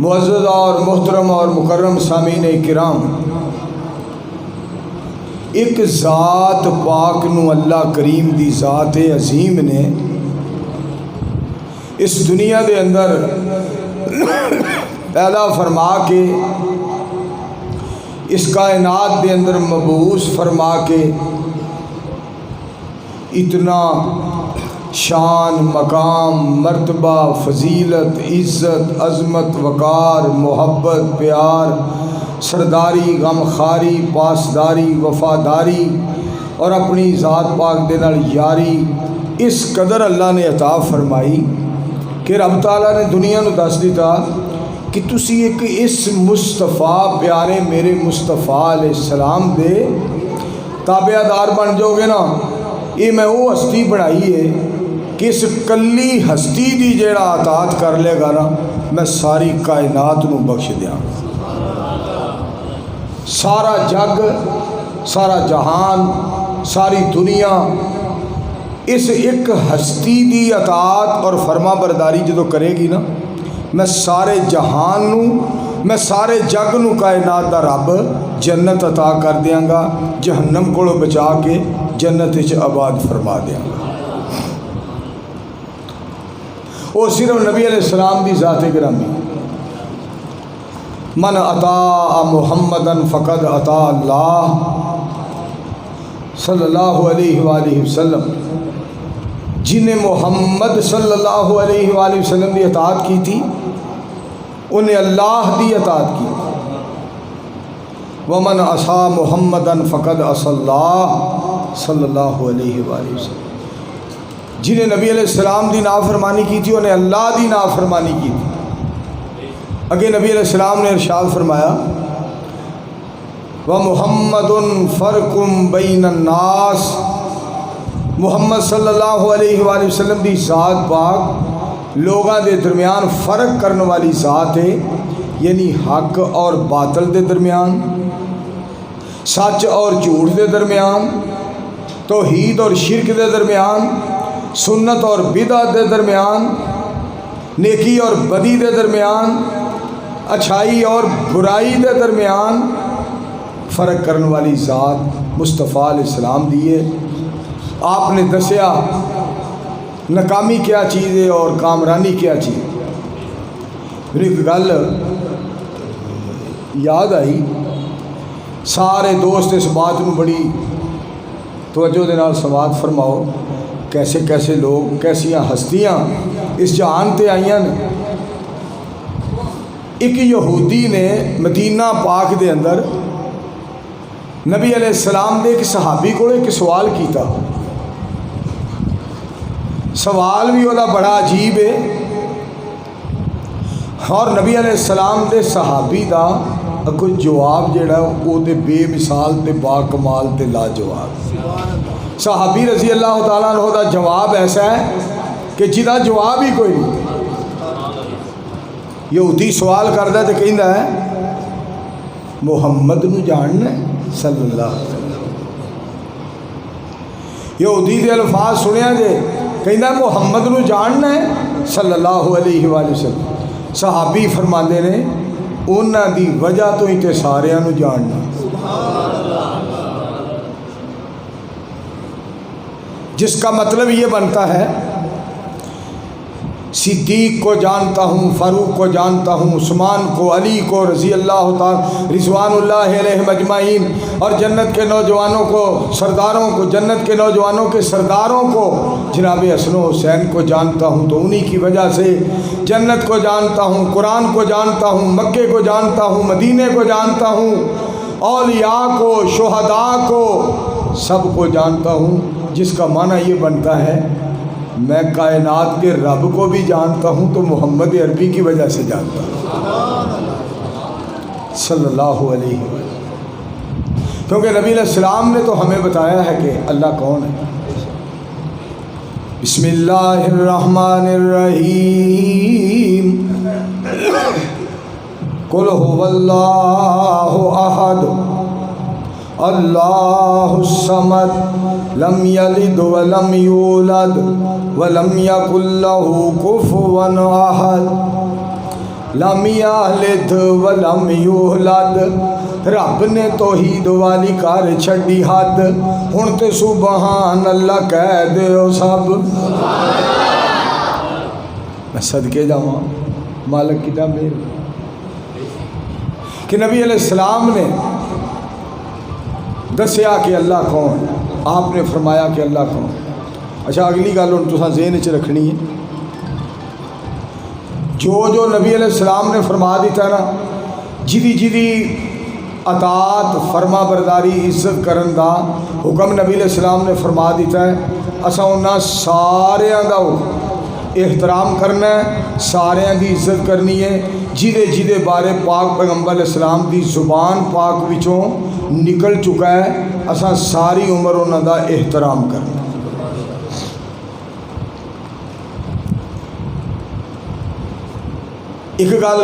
معزز اور محترم اور مکرم سامعین کرام، ایک ذات پاک نو اللہ کریم دی ذات عظیم نے اس دنیا دے اندر پیدا فرما کے اس کائنات دے اندر مبعوث فرما کے اتنا شان، مقام، مرتبہ، فضیلت، عزت، عظمت، وقار، محبت، پیار، سرداری، غمخاری، پاسداری، وفاداری اور اپنی ذات پاک دے نال یاری اس قدر اللہ نے عطا فرمائی کہ رب تعالیٰ نے دنیا نو دس دیتا کہ تسی ایک اس مصطفیٰ پیارے میرے مصطفیٰ علیہ السلام دے تابع دار بن جاؤ گے نا۔ یہ میں وہ ہستی بنائی ہے کہ اس کلی ہستی دی جیڑا اطاعت کر لے گا نا، میں ساری کائنات نو بخش دیاں۔ سارا جگ، سارا جہان، ساری دنیا اس ایک ہستی دی اطاعت اور فرما برداری جدو کرے گی نا، میں سارے جہان نو، میں سارے جگ نو کائنات دا رب جنت عطا کر دیاں گا، جہنم کو بچا کے جنت وچ آباد فرما دیاں گا۔ وہ صرف نبی علیہ السلام دی ذات گرامی، من اطاع محمدن فقد اطاع اللہ صلی اللہ علیہ وآلہ وسلم، جنہیں محمد صلی اللہ علیہ وآلہ وسلم دی اطاعت کی تھی انہیں اللہ دی اطاعت کی۔ ومن عصا محمدن فقد عصا اللہ صلی اللہ علیہ وآلہ وسلم، جنہیں نبی علیہ السلام دی نافرمانی کی تھی انہیں اللہ دی نافرمانی کی تھی۔ اگے نبی علیہ السلام نے ارشاد فرمایا وَمُحَمَّدٌ فَرْقٌ بَيْنَ النَّاسِ، محمد صلی اللہ علیہ وآلہ وسلم دی ذات پاک لوگاں دے درمیان فرق کرنے والی ذات ہے، یعنی حق اور باطل دے درمیان، سچ اور جھوٹ دے درمیان، توحید اور شرک دے درمیان، سنت اور بدعت دے درمیان، نیکی اور بدی دے درمیان، اچھائی اور برائی دے درمیان فرق کرنے والی ذات مصطفیٰ علیہ السلام دیے۔ آپ نے دسیا ناکامی کیا چیز ہے اور کامرانی کیا چیز۔ میری ایک گل یاد آئی، سارے دوست اس بات میں بڑی توجہ دے نال سماعت فرماؤ، کیسے کیسے لوگ، کیسیاں ہستیاں اس جہان تے آئیاں نے۔ ایک یہودی نے مدینہ پاک دے اندر نبی علیہ السلام دے ایک صحابی کو ایک سوال کیتا، سوال بھی وہ بڑا عجیب ہے، اور نبی علیہ السلام دے صحابی دا کوئی جواب جڑا وہ دے بے مثال تے با کمال تے لاجواب۔ صحابی رضی اللہ تعالیٰ عنہ دا جواب ایسا ہے کہ جدا جواب ہی کوئی نہیں۔ یہودی سوال کردا تے کہندا ہے محمد نو جاننا ہے صلی اللہ علیہ وسلم۔ یہودی دے الفاظ سنیا جے، کہندا محمد نو جاننا ہے صلی اللہ علیہ وآلہ وسلم۔ صحابی فرماندے نے انہاں دی وجہ تو ہی تے ساریاں نو جاننا، جس کا مطلب یہ بنتا ہے صدیق کو جانتا ہوں، فاروق کو جانتا ہوں، عثمان کو، علی کو رضی اللہ تعالی رضوان اللہ علیہم اجمعین، اور جنت کے نوجوانوں کو، سرداروں کو، جنت کے نوجوانوں کے سرداروں کو جناب حسن و حسین کو جانتا ہوں، تو انہی کی وجہ سے جنت کو جانتا ہوں، قرآن کو جانتا ہوں، مکے کو جانتا ہوں، مدینے کو جانتا ہوں، اولیاء کو، شہداء کو، سب کو جانتا ہوں، جس کا معنی یہ بنتا ہے میں کائنات کے رب کو بھی جانتا ہوں تو محمد عربی کی وجہ سے جانتا ہوں صلی اللہ علیہ وسلم، کیونکہ نبی علیہ السلام نے تو ہمیں بتایا ہے کہ اللہ کون ہے۔ بسم اللہ الرحمن الرحیم، قل هو اللہ احد اللہ الصمد لم یلد ولم یولد ولم یکن له کفوا احد لم یلد ولم یولد، رب نے توحید والی کر چھڈی حد، ہن تے سبحان اللہ کہہ دیو سب۔ میں صدقے جاواں مالک کی مہر کہ نبی علیہ السلام نے دسیا کہ اللہ کون، آپ نے فرمایا کہ اللہ کون۔ اچھا اگلی گل ہن تساں ذہن وچ رکھنی ہے، جو نبی علیہ السلام نے فرما دیتا ہے نا، جدی اطاعت فرما برداری عزت کرن دا حکم نبی علیہ السلام نے فرما دیتا ہے، اساں انہاں ساریاں دا احترام کرنا ہے، ساریاں دی عزت کرنی ہے، جدے بارے پاک پیغمبر علیہ السلام دی زبان پاک وچوں نکل چکا ہے، اساں ساری عمر انہاں دا احترام کرنا۔ ایک گل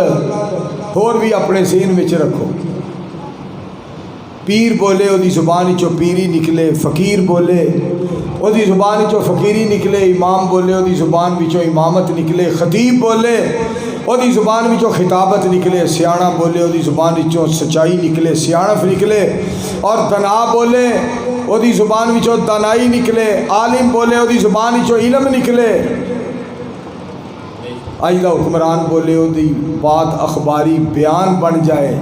اور بھی اپنے ذہن وچ رکھو، پیر بولے وہ زبان وچوں پیری نکلے، فقیر بولے وہ زبان وچوں فقیری نکلے، امام بولے وہ زبان وچوں امامت نکلے، خطیب بولے وہ زبان وچوں خطابت نکلے، سیاڑا بولے وہ زبان وچوں سچائی نکلے، سیاڑف نکلے، اور دنا بولے وہ زبان وچوں دانائی نکلے، عالم بولے وہ زبان وچوں علم نکلے، آئندہ حکمران بولے وہ بات اخباری بیان بن جائے۔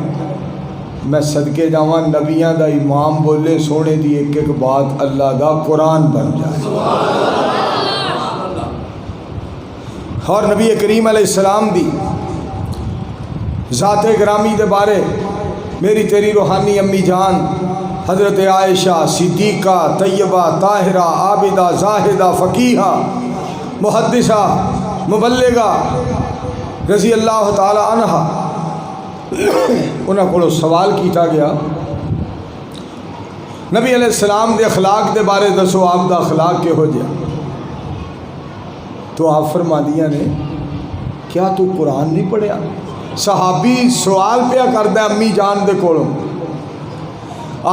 میں صدقے جاواں نبیاں دا امام بولے سونے دی ایک ایک بات اللہ دا قرآن بن جائے۔ اور نبی کریم علیہ السلام دی ذات گرامی دے بارے میری تیری روحانی امی جان حضرت عائشہ صدیقہ طیبہ طاہرہ عابدہ زاہدہ فقیہہ محدثہ مبلغہ رضی اللہ تعالی عنہ، انہاں کو سوال کیتا گیا نبی علیہ السلام دے اخلاق دے بارے دسو، آپ دا اخلاق کہو جیا؟ تو آپ فرما دیا نے کیا تو قرآن نہیں پڑھیا؟ صحابی سوال پیا کردا امی جان دے کولوں،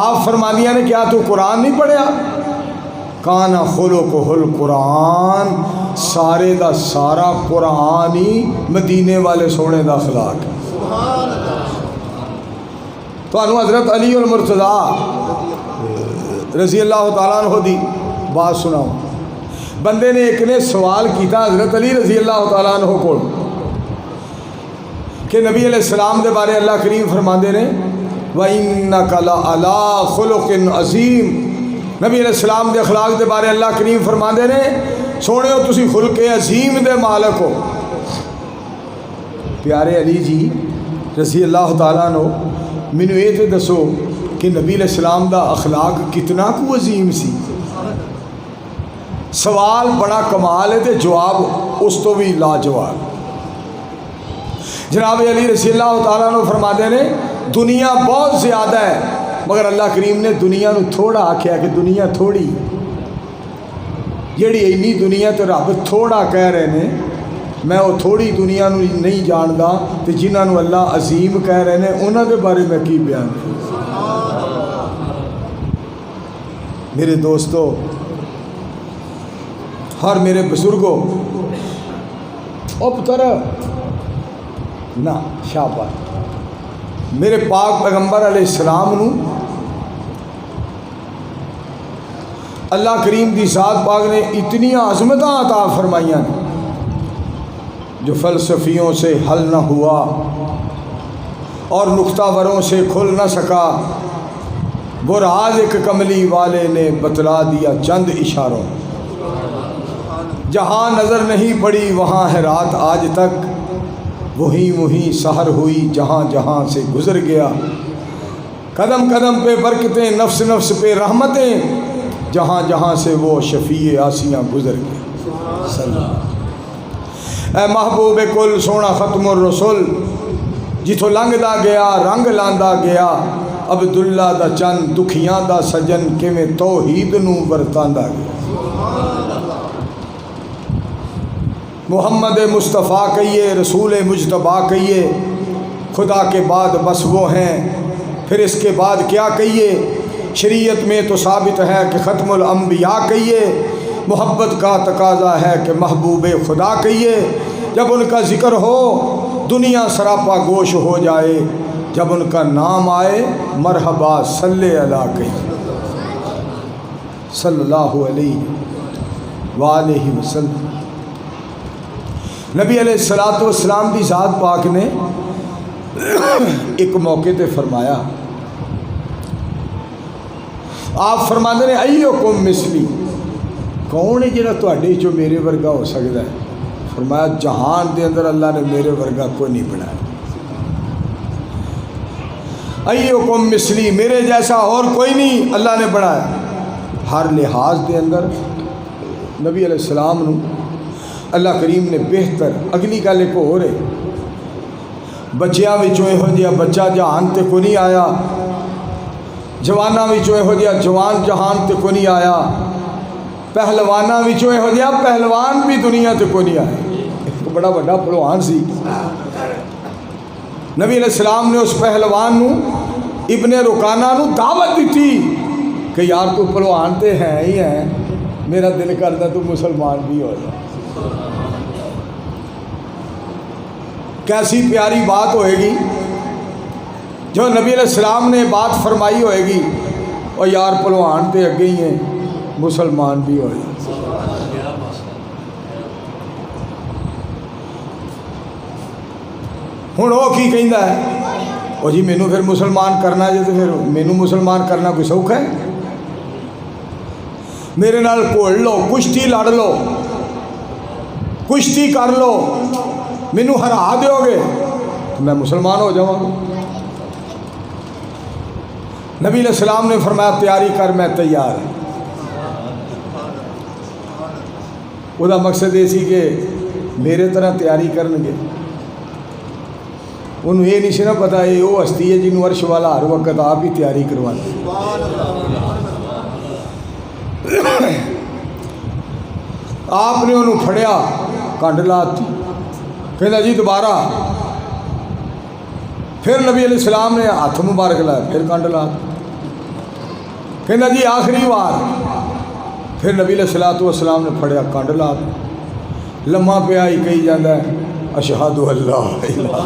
آپ فرما دیا نے کیا تو قرآن نہیں پڑھیا؟ کانا خلقہ القرآن، سارے دا سارا قرآن ہی مدینے والے سونے دا اخلاق ہے۔ تو انہوں حضرت علی المرتضیٰ رضی اللہ تعالیٰ عنہ دی بات سناؤ، بندے نے ایک نے سوال کیتا حضرت علی رضی اللہ تعالیٰ عنہ کو کہ نبی علیہ السلام دے بارے اللہ کریم فرماندے نے وَإِنَّكَ لَعَلَىٰ خُلُقٍ عَظِيمٍ، نبی علیہ السلام دے اخلاق دے بارے اللہ کریم فرماندے نے سونے ہو تسی خلق عظیم دے مالک ہو۔ پیارے علی جی رضی اللہ تعالیٰ عنہ مینوں یہ تے دسو کہ نبی علیہ السلام دا اخلاق کتنا کو عظیم سی؟ سوال بڑا کمال ہے تے جواب اس تو بھی لاجواب۔ جناب علی رضی اللہ تعالیٰ عنہ فرماتے نے دنیا بہت زیادہ ہے، مگر اللہ کریم نے دنیا نو تھوڑا آکھیا کہ دنیا تھوڑی، جیڑی اینی دنیا تو رب تھوڑا کہہ رہے ہیں، میں وہ تھوڑی دنیا نو نہیں جاندا تے جنہاں نو اللہ عظیم کہہ رہے ہیں انہاں دے بارے میں کی بیان کروں؟ میرے دوستو اور میرے بزرگوں، او پتر نہ شاباش، میرے پاک پیغمبر علیہ السلام نو اللہ کریم دی ذات پاک نے اتنی عظمتاں عطا فرمائیاں جو فلسفیوں سے حل نہ ہوا اور نکتہ وروں سے کھل نہ سکا، وہ راز ایک کملی والے نے بتلا دیا چند اشاروں، جہاں نظر نہیں پڑی وہاں ہے رات آج تک، وہیں سحر ہوئی جہاں جہاں سے گزر گیا، قدم قدم پہ برکتیں نفس نفس پہ رحمتیں، جہاں جہاں سے وہ شفیع آسیاں گزر گئے۔ اے محبوب کل سونا ختم الرسول، جتھوں لنگدا گیا رنگ لاندا گیا، عبداللہ دا چند دکھیاں دا سجن کیویں توحید نو ورتاندا گیا۔ محمد مصطفیٰ کہیے، رسول مجتبیٰ کہیے، خدا کے بعد بس وہ ہیں، پھر اس کے بعد کیا کہیے؟ شریعت میں تو ثابت ہے کہ ختم الانبیاء کہیے، محبت کا تقاضا ہے کہ محبوب خدا کہیے، جب ان کا ذکر ہو دنیا سراپا گوش ہو جائے، جب ان کا نام آئے مرحبا صلی اللہ کہیں، صلی اللہ علیہ وآلہ وسلم۔ نبی علیہ الصلوۃ والسلام کی ذات پاک نے ایک موقع تے فرمایا، آپ فرماتے ہیں ایکم مثلی، کون ہے جڑا تواڈے چوں میرے ورگا ہو سکتا ہے؟ فرمایا جہان دے اندر اللہ نے میرے ورگا کوئی نہیں بنایا۔ ایکم مثلی، میرے جیسا اور کوئی نہیں اللہ نے بنایا۔ ہر لحاظ دے اندر نبی علیہ السلام نو اللہ کریم نے بہتر، اگلی گل ایک ہو رہے، بچیاں وچوں یہو جہا بچہ جہان تے کوئی نہیں آیا، جواناں وچوں یہو جہا جوان جہان تے کوئی نہیں آیا، پہلواناں وچوں یہو جہا پہلوان بھی دنیا تے کوئی نہیں آیا۔ ایک بڑا بڑا پہلوان سی، نبی علیہ السلام نے اس پہلوان نو ابن رکانہ نو دعوت دیتی کہ یار تو پہلوان تے ہیں ہی ہیں، میرا دل کرتا تو مسلمان بھی ہو جا۔ کیسی پیاری بات ہوئے گی جو نبی علیہ السلام نے بات فرمائی ہوئے گی، اور یار پہلوان تے اگے ہی ہیں، مسلمان بھی ہو جا۔ ہوں وہ کی کہندا ہے، وہ جی مینوں پھر مسلمان کرنا جے، تو پھر مینوں مسلمان کرنا کوئی سوکھا ہے؟ میرے نال گھل لو، کشتی لڑ لو، کشتی کر لو، مینوں ہرا دیو گے تو میں مسلمان ہو جاؤں گا۔ نبی علیہ السلام نے فرمایا تیاری کر، میں تیار ہوں۔ وہ دا مقصد یہ سی کہ میرے طرح تیاری کرن گے، انہوں یہ نہیں سی نا پتا یہ وہ ہستی ہے جنہوں عرش والا ہر وقت آپ ہی تیاری کرواتے۔ آپ نے انہوں پھڑیا، کنڈ لاتی، کہنا جی دوبارہ، پھر نبی علیہ السلام نے ہاتھ مبارک لایا، پھر کنڈ لاتی، کہنا جی آخری بار، پھر نبی علیہ الصلوۃ والسلام نے پھڑیا، کنڈ لاتی، لمحہ پہ آئی کہی جاندہ ہے اشہد اللہ الہ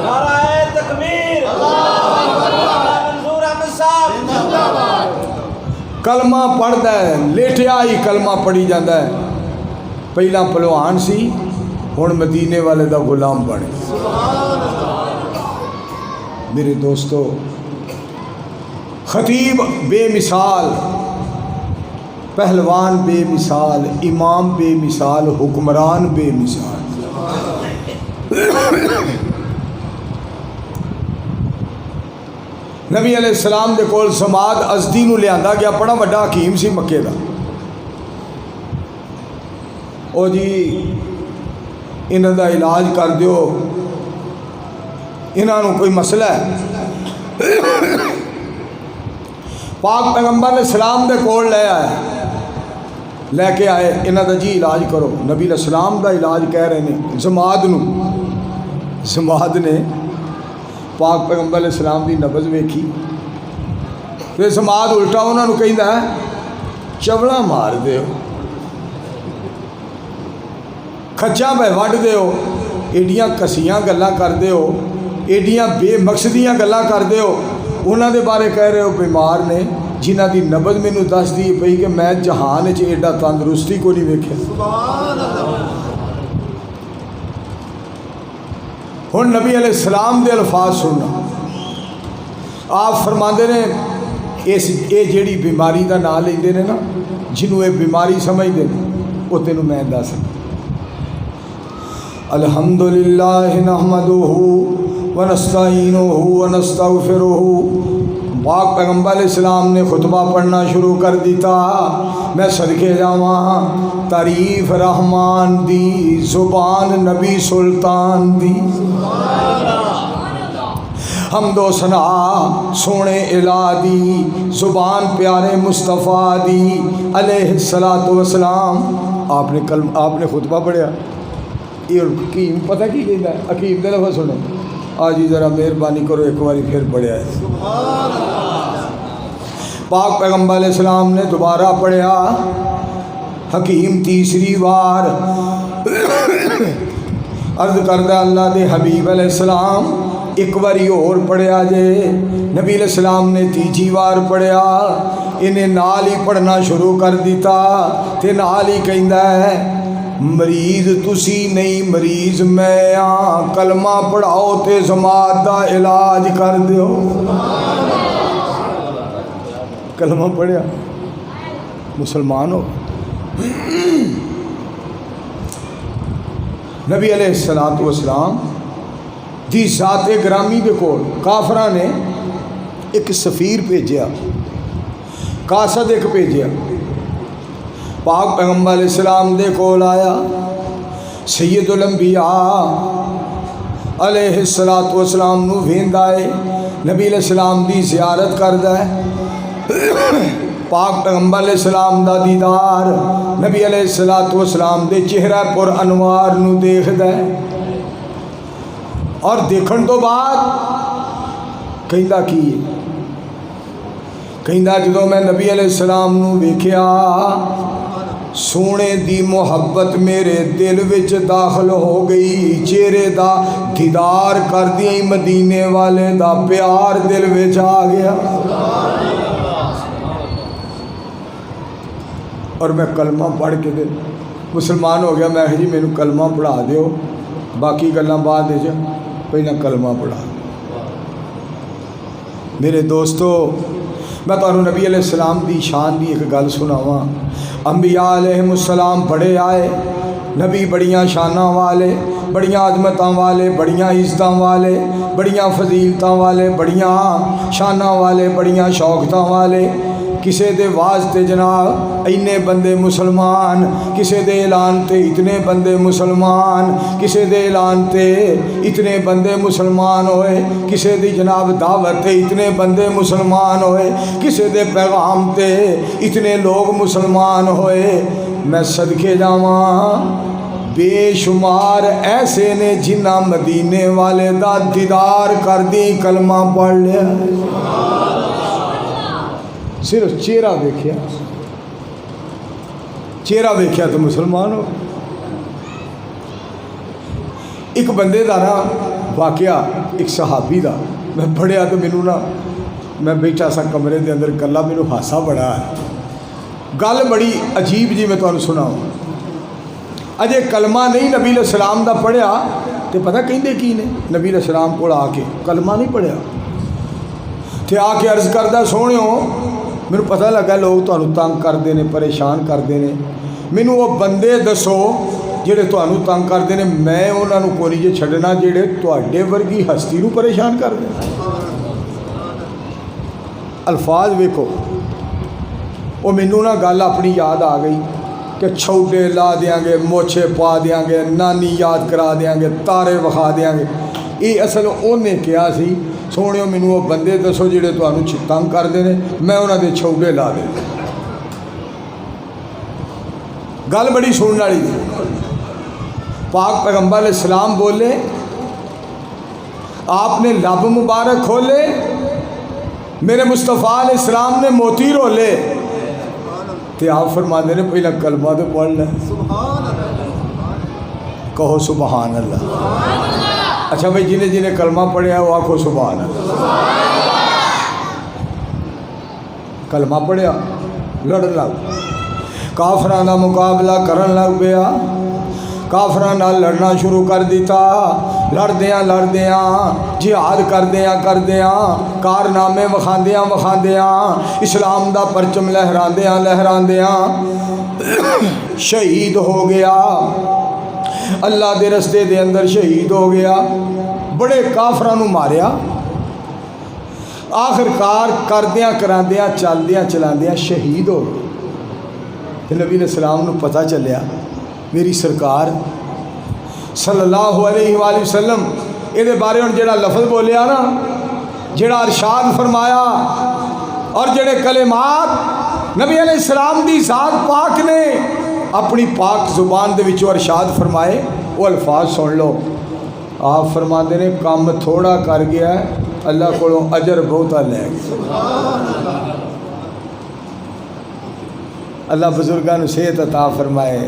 نعرہ تکبیر، منظور احمد صاحب، کلمہ پڑھتا ہے، لیٹیا ہی کلمہ پڑھی جاتا ہے۔ پہلا پہلوان سی، ہن مدینے والے دا غلام بنے۔ میرے دوستو، خطیب بے مثال، پہلوان بے مثال، امام بے مثال، حکمران بے مثال۔ نبی علیہ السلام دے کول سماد ازدی نو لیاندا گیا، بڑا وڈا حکیم سی مکے دا۔ او جی انہاں دا علاج کر دیو، انہاں نو کوئی مسئلہ ہے۔ پاک پیغمبر علیہ السلام دے کول لے آئے، لے کے آئے، انہاں دا جی علاج کرو۔ نبی علیہ السلام دا علاج کہہ رہے ہیں زماد نو، زماد نے پاک پیغمبر علیہ السلام دی نبض ویکھی، پھر زماد الٹا انہوں نے کہندا ہے چوڑا مار دیو، کھچاں پہ وڈ دیو، ایڈیاں کسیاں گلاں کر دیو، ایڈیاں بے مقصدیاں گلاں کر دیو۔ انہاں دے بارے کہہ رہے ہو بیمار نے جنہاں دی نبض مینوں دس دی پئی کہ میں جہان وچ ایڈا تندرستی کو نہیں ویکھیا۔ ہن نبی علیہ السلام دے الفاظ سننا، آپ فرماندے نے یہ جیڑی بیماری دا نام لیندے نے نا، جنہوں یہ بیماری سمجھدے نے، وہ تینوں میں دس۔ الحمدللہ نحمدہ ونستعینہ ونستغفرہ۔ پاک پیغمبر علیہ السلام نے خطبہ پڑھنا شروع کر دیتا، میں صدقے جاواں تعریف رحمان دی، زبان نبی سلطان دی، حمد و ثنا سونے الہ دی، زبان پیارے مصطفیٰ دی علیہ الصلوۃ والسلام۔ آپ نے خطبہ پڑھیا، یہ حکیم پتہ کی کہتا ہے؟ حکیم دے لفظ سنیں، آج ہی ذرا مہربانی کرو ایک باری پھر پڑھیا ہے۔ پاک پیغمبر علیہ السلام نے دوبارہ پڑھیا، حکیم تیسری بار عرض کردہ اللہ دے حبیب علیہ السلام ایک باری اور پڑھیا جے. نبی علیہ السلام نے تیجی بار پڑھیا, انہیں نال ہی پڑھنا شروع کر دیتا تے نال ہی کہندا ہے مریض تسی نہیں مریض میں ہاں, کلمہ پڑھاؤ تے جماعت دا علاج کر دیو. کلمہ پڑھیا مسلمان ہو. نبی علیہ السلام دی ذات گرامی دے کول کافراں نے ایک سفیر بھیجیا, قاصد ایک بھیجیا. پاک پیغمبر علیہ السلام دے کول آیا, سید الانبیاء علیہ السلام نو ویندا ہے, نبی علیہ السلام دی زیارت کردا ہے, پاک پیغمبر علیہ السلام دا دیدار نبی علیہ السلام دے چہرہ پر انوار نو دیکھدا ہے. اور دیکھن تو بعد کہندا کی کہندا جدوں میں نبی علیہ السلام نو ویکھیا سونے دی محبت میرے دل وچ داخل ہو گئی, چہرے دا دیدار کردیاں ہی مدینے والے دا پیار دل وچ آ گیا. اور میں کلمہ پڑھ کے دے مسلمان ہو گیا. میں جی مینوں کلمہ پڑھا دیو, باقی گلاں بعد وچ پہلا کلمہ پڑھا. میرے دوستو میں تمہیں نبی علیہ السلام دی شان دی ایک گل سناواں. انبیاء علیہ السلام بڑے آئے, نبی بڑیاں شاناں والے, بڑیاں عظمتاں والے, بڑیاں عزتاں والے, بڑیاں فضیلتاں والے, بڑیاں شاناں والے, بڑیاں شوقتاں والے. کسے دے واسطے جناب اینے بندے مسلمان, کسے دے اعلان تے اتنے بندے مسلمان, کسے دے اعلان تے اتنے بندے مسلمان ہوئے, کسے دی جناب دعوت تے اتنے بندے مسلمان ہوئے, کسے دے پیغام تے اتنے لوگ مسلمان ہوئے. میں صدقے جاواں بے شمار ایسے نے جنہ مدینے والے دا دیدار کر دی کلمہ پڑھ لیا. صرف چہرہ ویکھیا, چہرہ ویکھیا تو مسلمان ہو. ایک بندے دا نا واقعہ, ایک صحابی دا میں پڑھیا تو مینوں نا میں بیٹھا سا کمرے دے اندر کلا, مینوں ہاسا بڑا ہے. گل بڑی عجیب جی میں تمہیں سناؤں. اجے کلمہ نہیں نبی علیہ السلام دا پڑھیا تو پتہ کہندے کی نے, نبی علیہ السلام کو آ کے کلمہ نہیں پڑھیا تے آ کے عرض کردہ سونیوں میرے پتہ لگا لوگ تمہیں تنگ کرتے ہیں, پریشان کرتے ہیں, مینوں وہ بندے دسو جڑے تمہیں تنگ کرتے ہیں, میں انہوں نے کوئی نہیں چھڈنا جڑے تواڈے ورگی ہستی نو پریشان کر دیں. الفاظ ویکھو, وہ مینوں نا گل اپنی یاد آ گئی کہ چھوٹے لا دیاں گے, موچھے پا دیاں گے, نانی یاد کرا دیاں گے, تارے وکھا دیاں گے. یہ اصل انہیں کیا سی سونیو مینوں وہ بندے دسو جڑے تمہیں تنگ کرتے ہیں, میں انہوں دے چھوٹے لا دیں. گل بڑی سننے والی تھی. پاک پیغمبر علیہ السلام بولے, آپ نے لب مبارک کھولے, میرے مصطفیٰ علیہ السلام نے موتی رولے, تو آپ فرماتے ہیں پہلا کلمہ تو پڑھ لیں. کہو سبحان اللہ. اچھا بھائی جنہیں جنہیں کلمہ پڑھیا وہ آکھو سبحان اللہ. کلمہ پڑھیا لڑن لگ, کافراں دا مقابلہ کرن لگ پیا, کافراں نال لڑنا شروع کر دیتا. لڑدیاں جہاد کردیاں کارنامے وکھاندیاں اسلام دا پرچم لہراندیاں شہید ہو گیا. اللہ دے رستے دے اندر شہید ہو گیا. بڑے کافراں نو ماریا. آخرکار کردیاں کراندیاں چلاندیاں شہید ہو گئے. نبی علیہ السلام نو پتہ چلیا میری سرکار صلی اللہ علیہ وآلہ وسلم یہ بارے ہوں جڑا لفظ بولیا نا, جڑا ارشاد فرمایا اور جڑے کلمات نبی علیہ السلام دی ذات پاک نے اپنی پاک زبان دے وچوں ارشاد فرمائے, وہ الفاظ سن لو. آپ فرماتے نے کام تھوڑا کر گیا ہے, اللہ کو اجر بہتا لے گیا. اللہ بزرگاں نو صحت عطا فرمائے.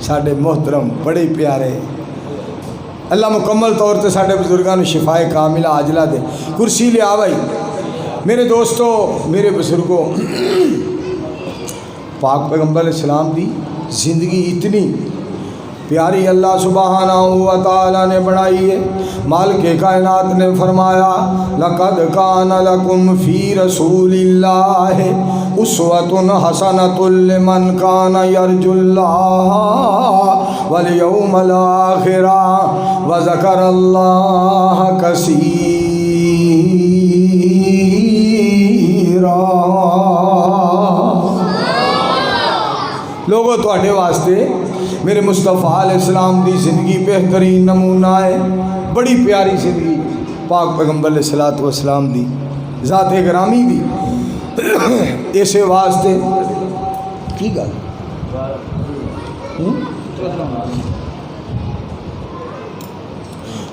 ساڈے محترم بڑے پیارے اللہ مکمل طور تے ساڈے بزرگاں نوں شفائے کاملہ عاجلہ دے. کرسی لیا بھائی. میرے دوستو میرے بزرگوں، پاک پیغمبر علیہ السلام دی زندگی اتنی پیاری اللہ سبحانہ و تعالیٰ نے بنائی ہے. مالک کائنات نے فرمایا لَقَدْ كَانَ لَكُمْ فِي رَسُولِ اللَّهِ أُسْوَةٌ حَسَنَةٌ لِمَنْ كَانَ يَرْجُو اللَّهَ وَالْيَوْمَ الْآخِرَ وَذَكَرَ اللَّهَ كَثِيرًا. لوگوں تواڈے واسطے میرے مصطفیٰ علیہ السلام دی زندگی بہترین نمونہ ہے. بڑی پیاری زندگی پاک پیغمبر علیہ السلام دی ذات گرامی دی. اسے واسطے کی گل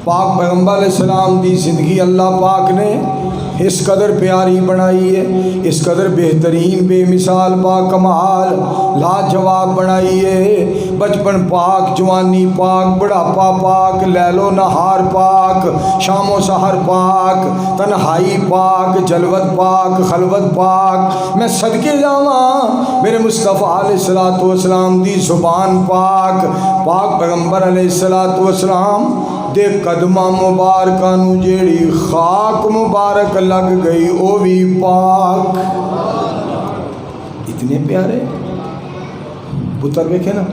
پاک پیغمبر علیہ السلام دی زندگی اللہ پاک نے اس قدر پیاری بنائی ہے، اس قدر بہترین بے مثال با کمال لاجواب بنائی ہے. بچپن پاک، جوانی پاک، بڑھاپا پاک، لیل و نہار پاک، شام و سحر پاک، تنہائی پاک، جلوت پاک، خلوت پاک. میں صدقے جاواں میرے مصطفیٰ علیہ السلام دی زبان پاک. پاک پیغمبر علیہ السلام دے قدمہ مبارکہ نو جیڑی خاک مبارک لگ گئی او بھی پاک. اتنے پیارے پتر ویکھے نا،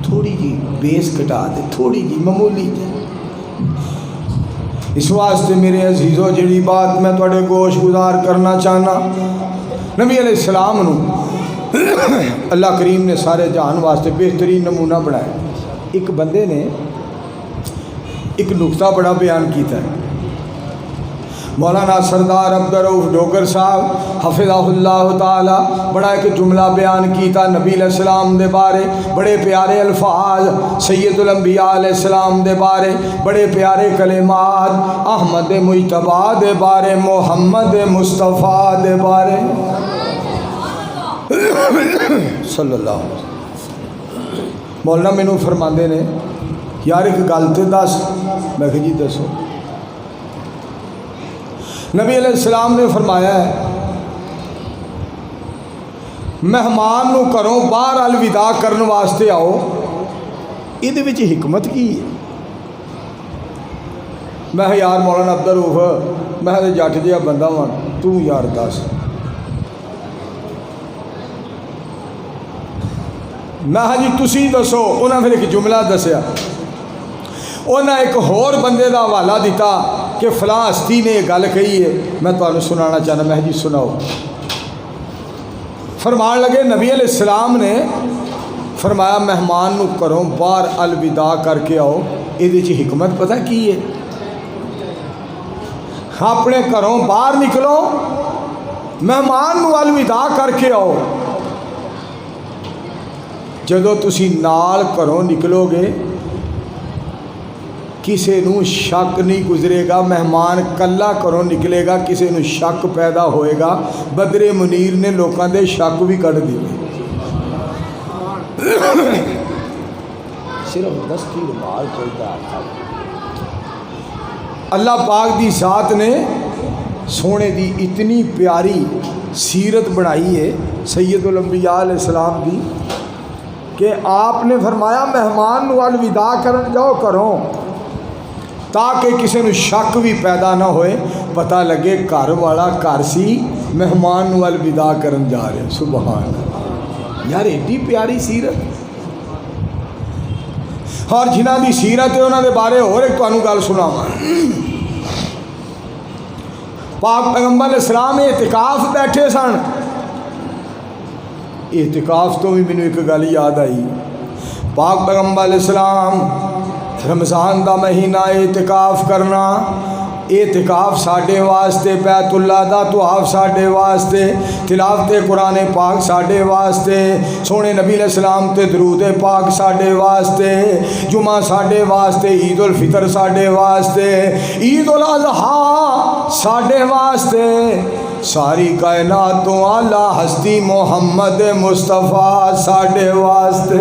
تھوڑی جی بیس کٹا دے، تھوڑی جی معمولی جی. اس واسطے میرے عزیزو جیڑی بات میں تواڈے گوش گزار کرنا چاہنا، نبی علیہ السلام نو اللہ کریم نے سارے جہان واسطے بہترین نمونہ بنایا. ایک بندے نے ایک نقطہ بڑا بیان کیتا ہے. مولانا سردار عبدالرؤف ڈوگر صاحب حفظہ اللہ تعالی بڑا ایک جملہ بیان کیتا نبی علیہ السلام دے بارے. بڑے پیارے الفاظ سید الانبیاء علیہ السلام دے بارے، بڑے پیارے کلمات احمد مجتبیٰ دے بارے، محمد مصطفیٰ دے بارے صلی اللہ علیہ وسلم. مولانا مینوں فرماندے نے یار ایک گل تے دس. میں کہ جی دسو. نبی علیہ السلام نے فرمایا ہے مہمان نو گھروں باہر الوداع کرن واسطے آؤ، یہ وچ حکمت کی ہے؟ میں یار مولانا عبدالرؤف میں جٹ جہا بندہ ہاں، تو یار دس. میں ہاں جی تسی دسو. انہاں پھر ایک جملہ دسیا. انہاں ایک ہور بندے دا حوالہ دیتا کہ فلاں ہستی نے یہ گل کہی ہے. میں تمہیں سنانا چاہنا. میں جی سناؤ. فرمان لگے نبی علیہ السلام نے فرمایا مہمان نو گھروں باہر الوداع کر کے آؤ. یہ حکمت پتہ کی ہے؟ اپنے گھروں باہر نکلو، مہمان نو الوداع کر کے آؤ. جدو تسی نال گھروں نکلو گے کسے نو شک نہیں گزرے گا. مہمان کلا گھروں نکلے گا، کسے نو شک پیدا ہوئے گا. بدر منیر نے لوکاں دے شک بھی کٹ دیے. صرف 10 کلو مال چلتا ہے. اللہ پاک دی ذات نے سونے دی اتنی پیاری سیرت بنائی ہے سید الانبیاء علیہ السلام دی کہ آپ نے فرمایا مہمان نو الوداع کرن جاؤ کرو، تاکہ کسی نو شک بھی پیدا نہ ہوئے. پتہ لگے گھر والا گھر سی، مہمان نو الوداع کرن جا رہے. سبحان اللہ. یار ایڈی پیاری سیرت. اور جنہاں دی سیرت ہے انہاں دے بارے اور ایک تانوں گل سناواں. پاک پیغمبر علیہ السلام اعتکاف بیٹھے سن. اعتکاف تو بھی مینوں ایک گل یاد آئی. پاک پیغمبر علیہ السلام رمضان دا مہینہ اعتکاف کرنا. اعتکاف ساڈے واسطے، بیت اللہ دا طواف ساڈے واسطے، تلاوت قرآن پاک ساڈے واسطے، سونے نبی علیہ السلام تے درود پاک ساڈے واسطے، جمعہ ساڈے واسطے، عید الفطر ساڈے واسطے، عید الاضحیٰ ساڈے واسطے. ساری کائنات تو اعلیٰ ہستی محمد مصطفیٰ ساڈے واسطے.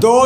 2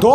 2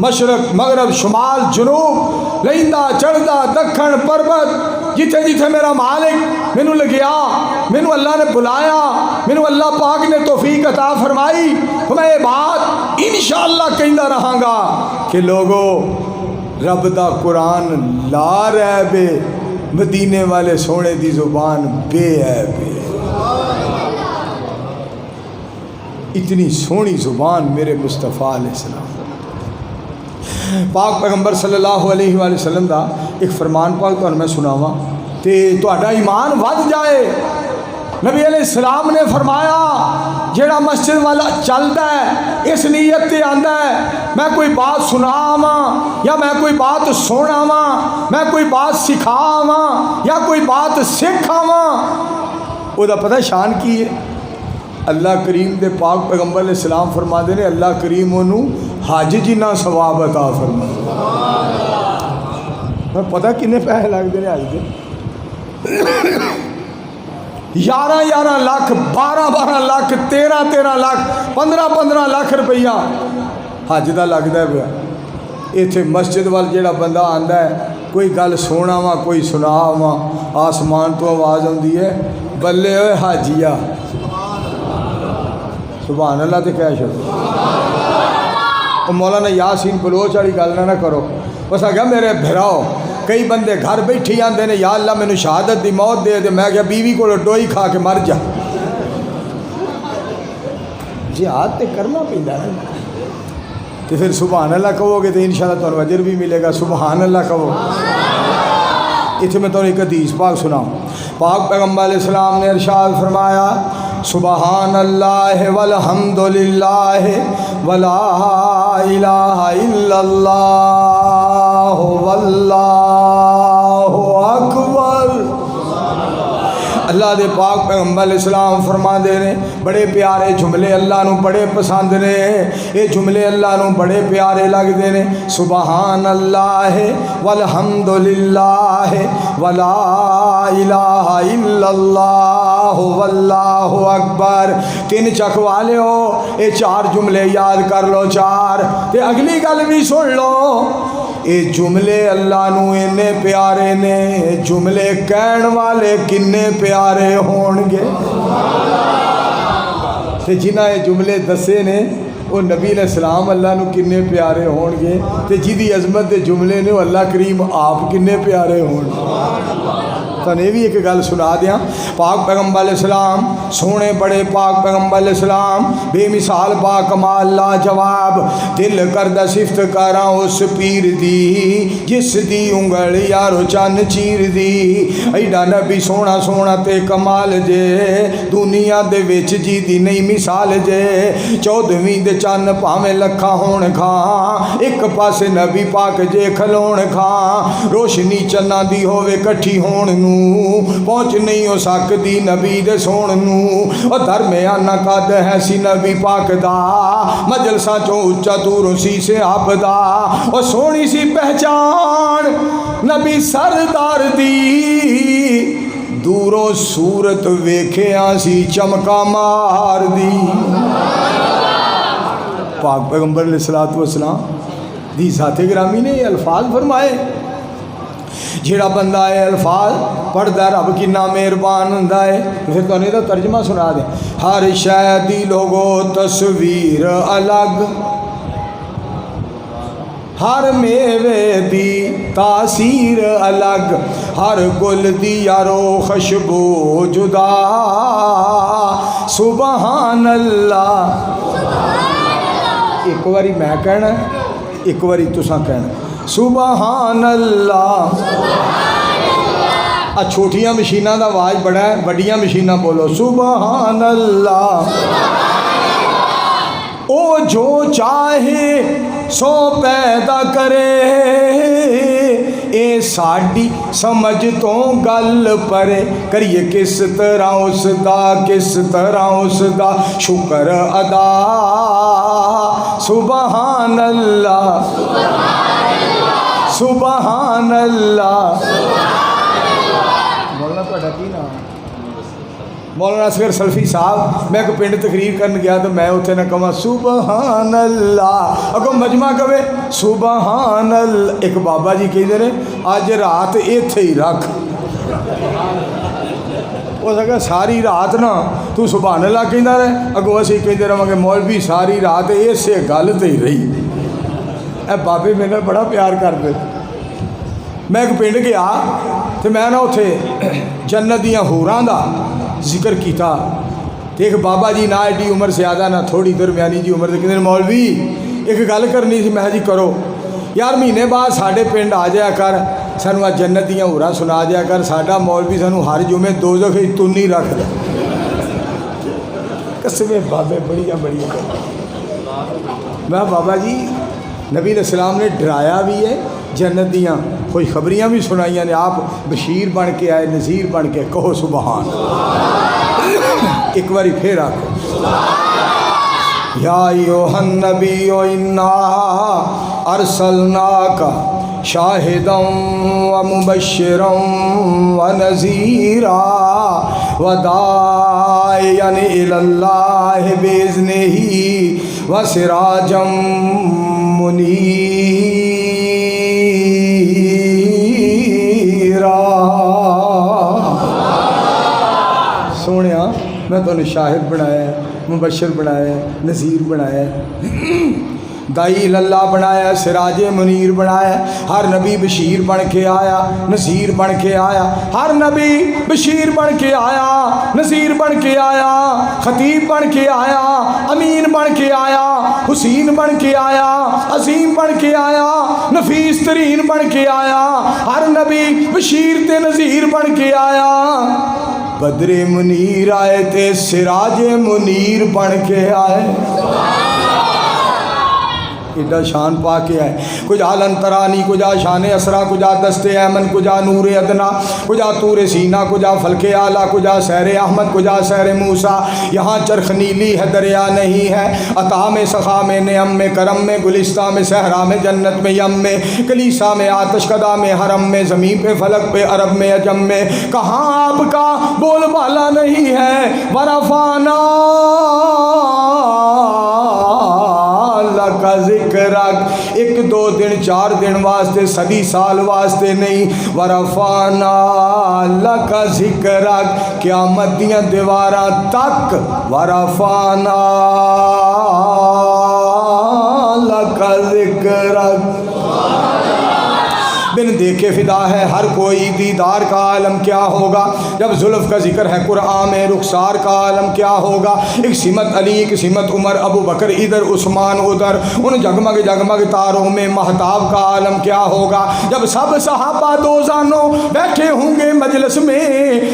مشرق مغرب شمال جنوب لیندا چڑھدا دکھن پربت جتھے جتھے میرا مالک مینوں لگیا مینوں اللہ نے بلایا مینوں اللہ پاک نے توفیق عطا فرمائی تو میں یہ بات انشاءاللہ کہندا رہاں گا کہ لوگو رب دا قرآن لا عیب مدینے والے سونے دی زبان بے عیب اتنی سونی زبان میرے مصطفیٰ علیہ السلام پاک پیغمبر صلی اللہ علیہ وآلہ وسلم دا ایک فرمان پاک تو میں سناواں تے تہاڈا ایمان ود جائے نبی علیہ السلام نے فرمایا جیڑا مسجد والا چلتا ہے اس نیت تے آندا ہے میں کوئی بات سنا آواں یا میں کوئی بات سن آواں میں کوئی بات سکھا آواں یا کوئی بات سکھ آواں او دا پتہ شان کی ہے اللہ کریم دے پاک پیغمبر علیہ السلام فرما دے نے اللہ کریم انہوں حج جنہ ثواب عطا فرما میں پتہ کنے پیسے لگ دے حج دے 11 لاکھ 12 لاکھ 13 لاکھ 15 لاکھ روپیہ حج دا لگتا ہے پیا ایتھے مسجد وال جیڑا بندہ آندا ہے کوئی گل سونا وا کوئی سنا وا آسمان تو آواز آتی ہے بلے ہوئے حاجیا سبحان اللہ تے کہہ چھوڑو مولانا یاسین بلوچ والی گل نہ کرو بس آگیا میرے بھراؤ کئی بندے گھر بیٹھی آتے ہیں یا اللہ مینوں شہادت دی موت دے میں کیا بیوی کو ڈوئی کھا کے مر جا جہاد تے کرنا پیندا ہے تو پھر سبحان اللہ کہو گے تو انشاءاللہ تمہیں اجر بھی ملے گا سبحان اللہ کہو اتنے میں تمہیں ایک حدیث پاک سناؤں پاک پیغمبر علیہ السلام نے ارشاد فرمایا سبحان اللہ والحمد للہ ولا الہ الا اللہ واللہ اکبر اللہ دے پاک پیغمبر علیہ السلام فرما دے نے بڑے پیارے جملے اللہ نو بڑے پسند نے یہ جملے اللہ نو بڑے پیارے لگ دے نے سبحان اللہ والحمد للہ ولا الہ الا اللہ واللہ اکبر 3 چک والے ہو یہ 4 جملے یاد کر لو 4 تے اگلی گل بھی سن لو اے جملے اللہ نو انے پیارے نے جملے کہن والے کنے پیارے ہون گے تے جنہ یہ جملے دسے نے وہ نبی علیہ السلام اللہ نو کنے پیارے ہون گے تے جدی عظمت دے جملے نے وہ اللہ کریم آپ کنے پیارے ہون گے تو نے بھی ایک گل سنا دیا پاک پیغمبر علیہ السلام سونے بڑے پاک پیغمبر علیہ السلام بے مثال با کمال لا جواب دل کردہ صفت کراں اس پیر دی جس دی انگل یارو چن چیر دی ایڈا نبی سونا سونا تے کمال جے دنیا دے وچ جی دی نہیں مثال جے 14ویں دے چن پاویں لکھاں ہون کھاں ایک پاسے نبی پاک جے کھلون کھاں روشنی چنا دی ہووے کٹھی ہون نو پہنچ نہیں ہو سکتی نبی دے سون نو اور درمیانہ قد ہے سی نبی پاک دا مجلساں چوں اچا دوروں سی سے آپ دا اور سونی سی پہچان نبی سردار دی دوروں صورت ویکھے آسی چمکا مار دی پاک پیغمبر علیہ السلام دی ذات گرامی نے یہ الفاظ فرمائے جیڑا بندہ ہے الفاظ پڑھدا رب کنا مہربان ہوندا ہے پھر تو نہیں تو ترجمہ سنا دیں ہر شے دی لوگو تصویر الگ ہر میوے دی تاثیر الگ ہر گل دی یارو خوشبو جدا سبحان اللہ ایک باری میں کہنا ایک باری تساں کہنا سبحان اللہ چھوٹیاں مشیناں دا آواز بڑا ہے بڑیاں مشیناں بولو سبحان اللہ او جو چاہے سو پیدا کرے اے ساڑی سمجھ تو گل پرے کریے کس طرح اس دا شکر ادا سبحان اللہ سبحان اللہ مولانا تہاڈا کی نام مولانا اصغر سلفی صاحب میں ایک پنڈ تقریر کرن گیا تو میں اتنے نہ کہاں سبحان اللہ اگو مجمع کہے سبحان اللہ. ایک بابا جی کہتے ہیں اج رات ایتھے ہی رکھ. وہ سکا ساری رات نا تو سبحان اللہ کہندا رہے اگو اسی کہتے رہاں گے مولوی ساری رات اسے گل تے ہی رہی. اے بابے میرے نال بڑا پیار کرتے. میں ایک پنڈ گیا تو میں نا اتنے جنت دیاں حوراں دا ذکر کیتا. تو ایک بابا جی نہ ایڈی عمر زیادہ نہ تھوڑی درمیانی جی عمر دے کہتے ہیں مولوی ایک گل کرنی سی. میں جی کرو یار مہینے بعد ساڈے پنڈ آ جایا کر سانو جنت دیاں حوراں سنا دیا کر. ساڈا مولوی سانو ہر جمعے دوزخ تنی رکھ دے. قسمیں بابے بڑیاں بڑیاں. میں بابا جی نبی علیہ السلام نے ڈرایا بھی ہے جنت دیاں کوئی خبریاں بھی سنائیاں نے. آپ بشیر بن کے آئے نذیر بن کے کہو سبحان. ایک باری پھر آکو یا ایھا النبی انا ارسلناک شاہدا ومبشرا ونذیرا وداعیا الی اللہ باذنہ وسراجا منیرا. سونیا میں تمہیں شاہد بنایا ہے مبشر بنایا ہے نذیر بنایا ہے دائی اللہ بنایا ہے سراج منیر بنایا ہے. ہر نبی بشیر بن کے آیا نذیر بن کے آیا. ہر نبی بشیر بن کے آیا نذیر بن کے آیا. خطیب بن کے آیا امین بن کے آیا حسین بن کے آیا عظیم بن کے آیا نفیس ترین بن کے آیا. ہر نبی بشیر تے نذیر بن کے آیا. بدر منیر آئے تے سراج منیر بن کے آئے. ایڈا شان پا کے آئے. کجا لنترانی کجا شان اسرا کجا دست ایمن کجا نور ادنا کجا طور سینہ کجا فلک اعلیٰ کجا سیر احمد کجا سیر موسیٰ. یہاں چرخ نیلی ہے دریا نہیں ہے. عطا میں سخا میں نعم میں کرم میں گلستہ میں صحرا میں جنت میں یم میں کلیسا میں آتش کدا میں حرم میں زمین پہ فلک پہ عرب میں عجم میں. کہاں آپ کا بول بالا نہیں ہے. ورفعنا کا ذکر ایک دو دن چار دن واسطے صدی سال واسطے نہیں. ورفعنا لک ذکر قیامت دیاں دیواراں تک. ورفعنا لک ذکر بن دیکھے فدا ہے ہر کوئی. دیدار کا عالم کیا ہوگا جب زلف کا ذکر ہے قرآن میں. رخسار کا عالم کیا ہوگا. ایک سمت علی ایک سمت عمر ابو بکر ادھر عثمان ادھر. ان جگمگ جگمگ تاروں میں مہتاب کا عالم کیا ہوگا جب سب صحابہ دو زانوں بیٹھے ہوں گے مجلس میں.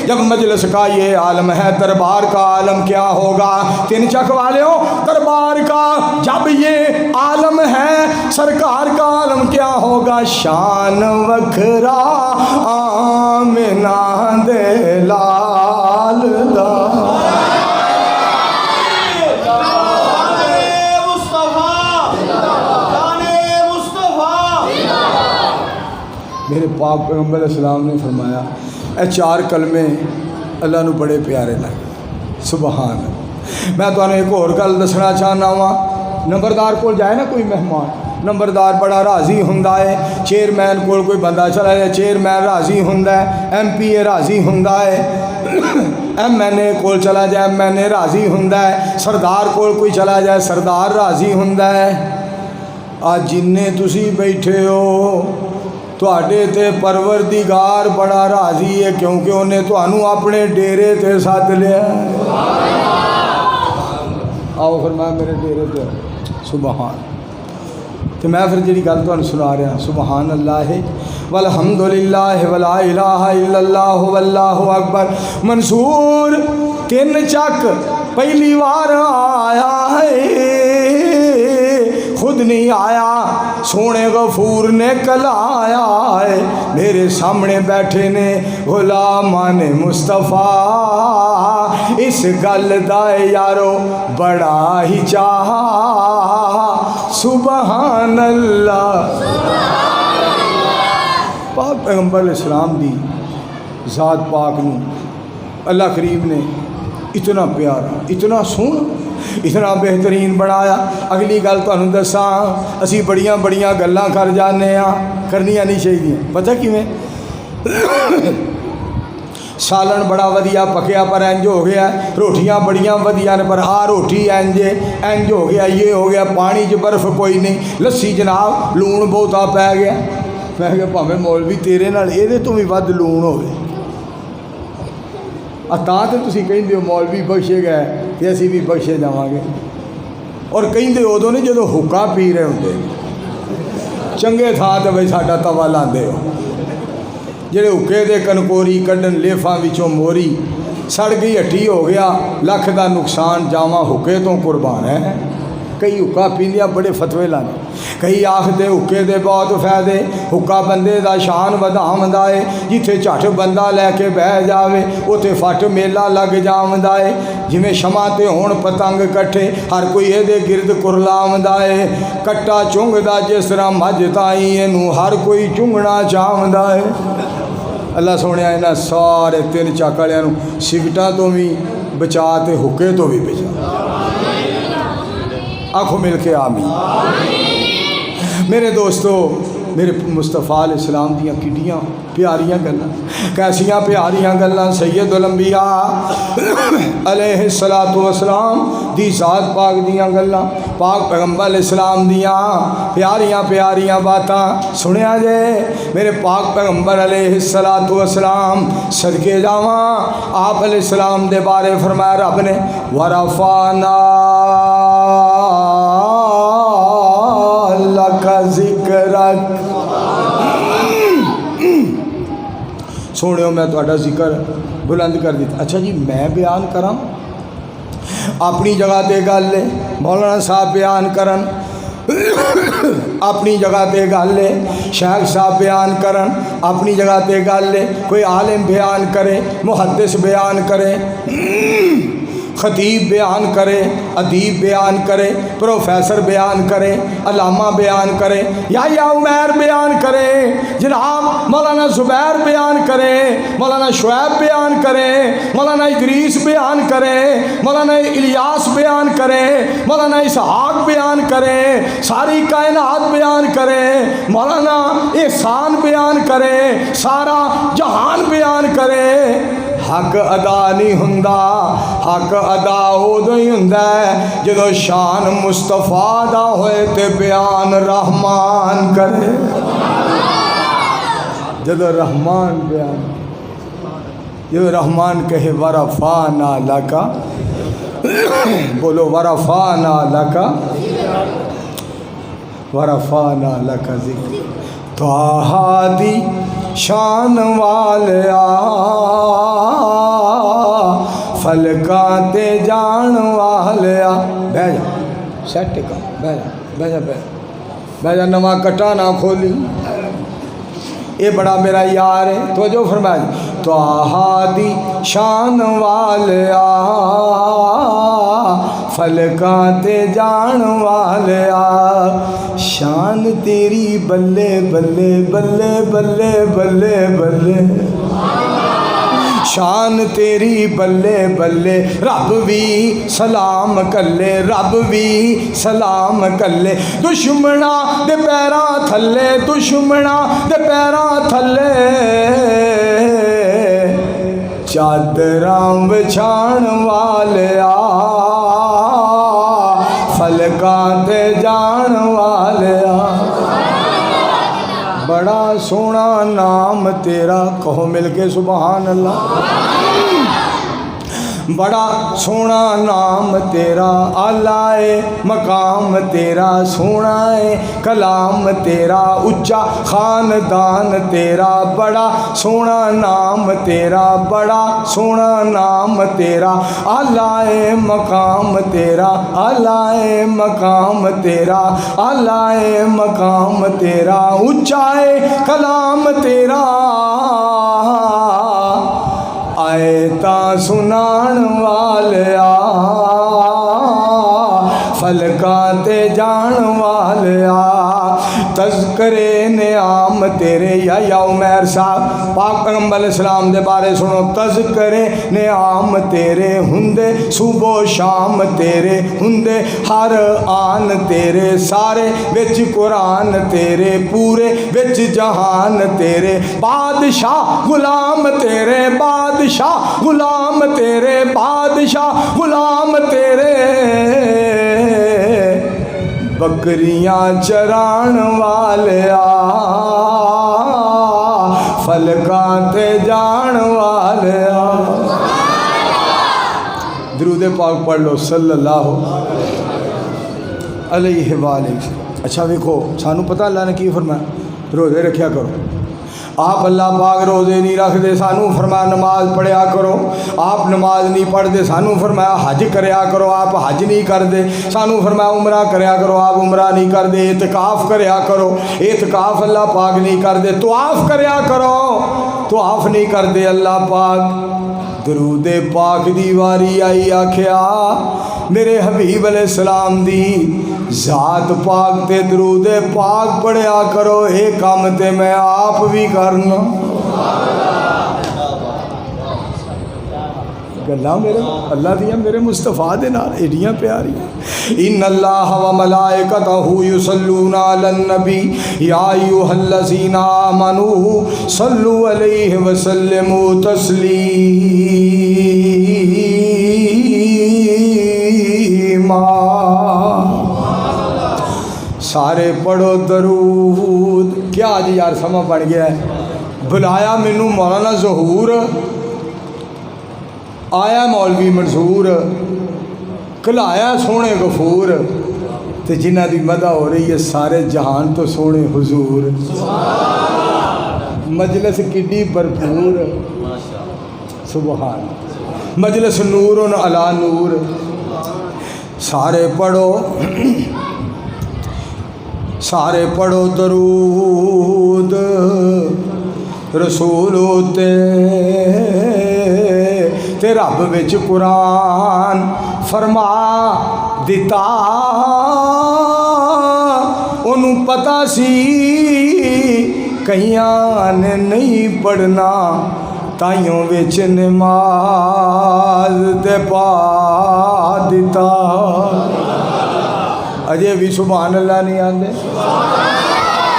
جب مجلس کا یہ عالم ہے دربار کا عالم کیا ہوگا. تین چک والوں دربار کا جب یہ عالم ہے سرکار کا عالم کیا ہوگا. شان وکھرا آمنہ دے لال دا. میرے پاک پیغمبر علیہ السلام نے فرمایا اے چار کلمے اللہ نو بڑے پیارے لگے. سبحان. میں تو ایک اور گل دسنا چاہنا وا. نمبردار کول جائے نا کوئی مہمان نمبردار بڑا راضی ہوندا ہے. چیئرمین کول کوئی بندہ چلا جائے چیئرمین راضی ہوندا ہے. ایم پی اے راضی ہوندا ہے. ایم این اے کول چلا جائے ایم این اے راضی ہوندا ہے. سردار کول کوئی چلا جائے سردار راضی ہوندا ہے. آج جننے تسی بیٹھے ہو تواڈے تے پروردگار بڑا راضی ہے کیونکہ انہیں تانوں اپنے ڈیرے تے ساتھ لیا. آؤ فرمایا میرے ڈیرے تے. سبحان. تو میں پھر جی گل تمہیں سنا رہا سبحان اللہ والحمد للہ ولا الہ الا اللہ واللہ اکبر. منصور تین چک پہلی بار آیا ہے خود نہیں آیا سونے غفور نے کلایا ہے. میرے سامنے بیٹھے نے غلامان مصطفیٰ. اس گل دا یارو بڑا ہی چاہا. سبحان اللہ. پاک پیغمبر علیہ السلام دی ذات پاک نو اللہ کریم نے اتنا پیارا، اتنا سونا، اتنا بہترین بنایا۔ اگلی گل تمہیں دساں، اسی بڑیاں بڑیاں گلاں کر جانے ہاں، کرنیاں نہیں چاہیے۔ پتہ کیویں؟ سالن بڑا ودیا پکیا پر انج ہو گیا، روٹیاں بڑیاں ودیا نے پر آ روٹی انج ہو گیا، یہ ہو گیا، پانی چ برف کوئی نہیں، لسی جناب لون بہتا پی گیا۔ میں کہ بھاویں مولوی تیرے نال یہ تو بھی ود لون ہوے، تاں تے تسی کہندے ہو مولوی بخشے گئے تے اسی بھی بخشے جاواں گے۔ اور کہندے ادوں نہیں جدوں حکا پی رہے ہوندے، چنگے تھاں تے بھئی ساڈا توا لاندے ہو، جڑے حکے دے کنکوری کڈن لیفاں وچوں موری، سڑ گئی ہٹی ہو گیا، لکھ دا نقصان جاواں حکے تو قربان ہے۔ کئی حکا پیندیاں بڑے فتوے لانے، کئی آخدے حکے دے بہت فائدے، حکا بندے دا شان ودھاوندا ہے، جتھے جھٹ بندہ لے کے بہ جاوے اوتھے فٹ میلہ لگ جاوندا ہے، جویں شمع تے ہون پتنگ کٹھے ہر کوئی اے دے گرد کرلاوندا ہے، کٹا چنگدا جس طرح مجھ تائیں اینوں ہر کوئی چنگنا چاہوندا ہے۔ اللہ سونے انہاں سارے تین چک والےاں نوں سگٹاں تو بھی بچا تے حکے تو بھی بچا۔ آنکھوں مل کے آمین۔ میرے دوستو، میرے مصطفیٰ علیہ السلام دیاں کڈیاں پیاریاں گلاں، کیسیاں پیاریاں گلاں سید الانبیاء علیہ السلام دی ذات پاک دیاں گلاں، پاک پیغمبر علیہ السلام دیاں پیاریاں پیاریاں باتاں سنیا جے۔ میرے پاک پیغمبر علیہ السلام صدقے جاواں، آپ علیہ السلام دے بارے فرمایا رب نے ورفعنا لک ذکرک۔ سوڑیو میں تو ذکر بلند کر دیتا۔ اچھا جی میں بیان کراں اپنی جگہ تے گل ہے، مولانا صاحب بیان کرن اپنی جگہ تے گل ہے، شیخ صاحب بیان کرن اپنی جگہ تے گل ہے، کوئی عالم بیان کرے، محدث بیان کرے، خطیب بیان کرے، ادیب بیان کرے، پروفیسر بیان کرے، علامہ بیان کرے، یا عمیر بیان کرے، جناب مولانا زبیر بیان کرے، مولانا شعیب بیان کرے، مولانا ادریس بیان کرے، مولانا الیاس بیان کرے، مولانا اسحاق بیان کرے، ساری کائنات بیان کرے، مولانا احسان بیان کرے، سارا جہان بیان کرے، حق ادا نہیں ہوندا۔ حق ادا ادو ہی ہوندا ہے جدو شان مصطفیٰ دا ہوئے تے بیان رحمان کرے، جدو رحمان بیان، جدو رحمان کہے ورفعنا لکا، بولو ورفعنا لکا، ورفعنا لکا ذکر۔ طٰہٰ دی شان والیا فلکاں تے جان والیا۔ بہ جا سیٹ کر، بہ جا بہ جا بہ جا، نواں کٹا نہ کھولی، یہ بڑا میرا یار ہے۔ توجہ فرمائی، طٰہٰ دی شان والیا فلکاں تے جان والیا، شان تیری بلے بلے بلے بلے بلے بلے، شان تیری بلے بلے، رب بھی سلام کلے، رب بھی سلام کلے، دشمنا دے پیراں تھلے، دشمنا دے پیراں تھلے، چادراں بچھان والیا فلکاں تے جان والیا۔ بڑا سونا نام تیرا، کہو مل کے سبحان اللہ۔ بڑا سونا نام تیرا، آلائے مقام تیرا، سونا ہے کلام تیرا، اچا خاندان تیرا، بڑا سونا نام تیرا، بڑا سونا نام تیرا، آلائے مقام تیرا، آلائے مقام تیرا، آلائے مقام تیرا، اچا ہے کلام تیرا، آئے تا سنان والیا فلکاں تے جان والیا، تذکرے نعام تیرے یا عمیر صاحب پاک پیغمبر علیہ السلام دے بارے سنو تذکرے نعام تیرے ہندے صبح و شام تیرے ہندے ہر آن تیرے سارے وچ قرآن تیرے پورے وچ جہان تیرے بادشاہ غلام تیرے بادشاہ غلام تیرے بادشاہ غلام تیرے بکریاں چران والیا فلکاں تے جان والیا درود پاک پڑھ لو صلی اللہ علیہ وآلہ وسلم۔ اچھا دیکھو سانو پتہ اللہ نے کی فرمایا روزے رکھیا کرو آپ اللہ پاک روزے نہیں رکھ دے سانو فرمایا نماز پڑھیا کرو آپ نماز نہیں پڑھ دے سانو فرمایا حج کریا کرو آپ حج نہیں کر دے سانو فرمایا عمرہ کریا کرو آپ عمرہ نہیں کر دے اعتکاف کریا کرو اعتکاف اللہ پاک نہیں کر دے طواف کریا کرو طواف نہیں کر دے اللہ پاک درود پاک دی واری آئی آکھیا میرے حبیب علیہ السلام دی ذات پاک تے درود پاک پڑھیا کرو اے کام تے میں آپ بھی کرنا گلاں میرے اللہ دیا میرے مصطفیٰ دے نال ایڈیاں پیاریاں ان اللہ و ملائکتہ یصلون علی النبی یا ایھا الذین آمنوا صلوا علیہ وسلموا تسلیما سارے پڑھو درود کیا آج یار سمجھ پڑ گیا ہے بلایا مینو مولانا ظہور آیا مولوی منصور کلایا سونے غفور تے جنہ دی مدح ہو رہی ہے سارے جہان تو سونے حضور مجلس کڈی بھرپور سبحان مجلس نور علی نور سارے پڑھو درود رسول تے رب وچ قرآن فرما دیتا انہوں پتہ سی کئیاں نے نہیں پڑھنا تائیوں وچ نماز دے پا دیتا اجے بھی سبحان اللہ نہیں آندے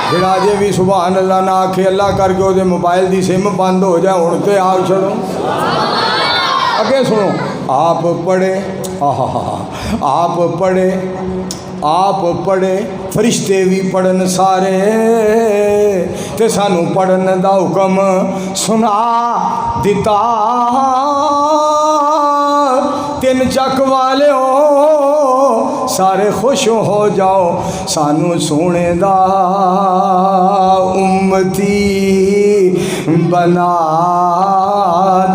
پھر اجے بھی سبحان اللہ نہ آکھے اللہ کر کے وہ موبائل دی سم بند ہو جائے ہن تے آگ چھڑو اگے سنو آپ پڑھے فرشتے بھی پڑھن سارے تے سانو پڑھن دا حکم سنا دیتا تین چک والے ہو سارے خوش ہو جاؤ سانو سونے دا امتی بنا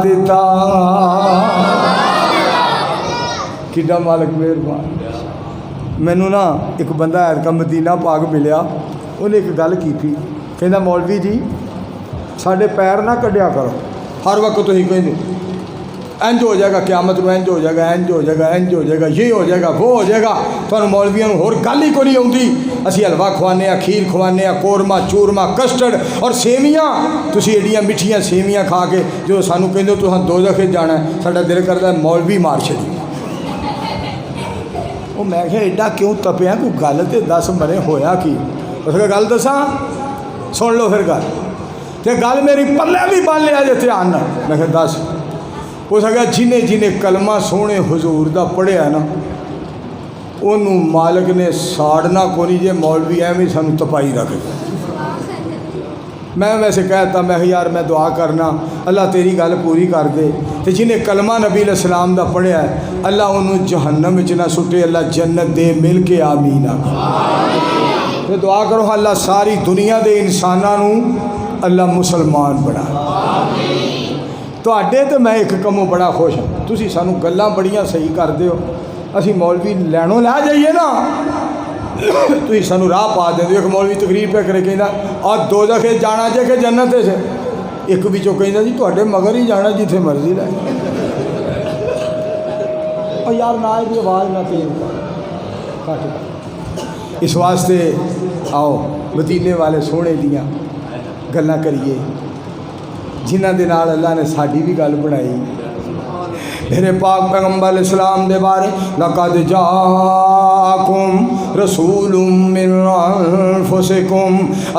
دیتا کڈا مالک مہربان مینوں نا ایک بندہ ایرکا مدینہ پاک ملیا انہیں ایک گل کی تھی کہندا مولوی جی ساڈے پیر نہ کڈیا کرو ہر وقت تسی کہندے انج ہو جائے گا قیامت میں انج ہو جائے گا انج ہو جائے گا انج ہو جائے گا یہ ہو جائے گا وہ ہو جائے گا تمہیں مولویوں ہور گل ہی کوئی نہیں آتی اسی حلوہ کھوانے ہیں کھیر کھوانے ہیں قورمہ چورمہ کسٹرڈ اور سیویاں تسی ایڈیاں میٹھیاں سیویاں کھا کے جو سانو کہندے ہو تساں دوزخ جانا ہے ساڈا دل کرتا ہے مولوی مار چھڑی وہ میں کہ ایڈا کیوں تپیا کوئی گل تے دس مرے ہویا کی اس کا گل دساں سن لو پھر گل تے گل میری پلے بھی بن لیا جے دھیان نال میں کہ دس اس آگیا جنہیں کلمہ سونے حضور دا پڑھیا نا انہوں مالک نے ساڑنا کونی جے مولوی ایویں سانو تپائی رکھ دے میں ویسے کہتا میں یار میں دعا کرنا اللہ تیری گل پوری کر دے تے جنہیں کلمہ نبی علیہ السلام دا پڑھیا ہے اللہ انہوں جہنم وچ نہ سٹے اللہ جنت دے مل کے آمین تے دعا کرو اللہ ساری دنیا دے انساناں اللہ مسلمان بنا تواڈے تے میں ایک کموں بڑا خوش ہوں تسی سانو گلاں بڑیاں صحیح کر دیو اسی مولوی لینوں لے جائیے نا تسی سانو راہ پا دے ایک مولوی تقریر پہ کرے کہندا اور دوزخ جانا جے کہ جنت سے ایک وچوں کہندا جی تواڈے مگر ہی جانا جتھے مرضی لے اور یار نہ دی آواز نہ تیز کٹ اس واسطے آؤ مدینے والے سونے دیاں گلاں کریے جنہاں دے نال اللہ نے ساڈی بھی گل بنائی. میرے پاک پیغمبر علیہ السلام دے بارے لقد جاءکم رسول من انفسکم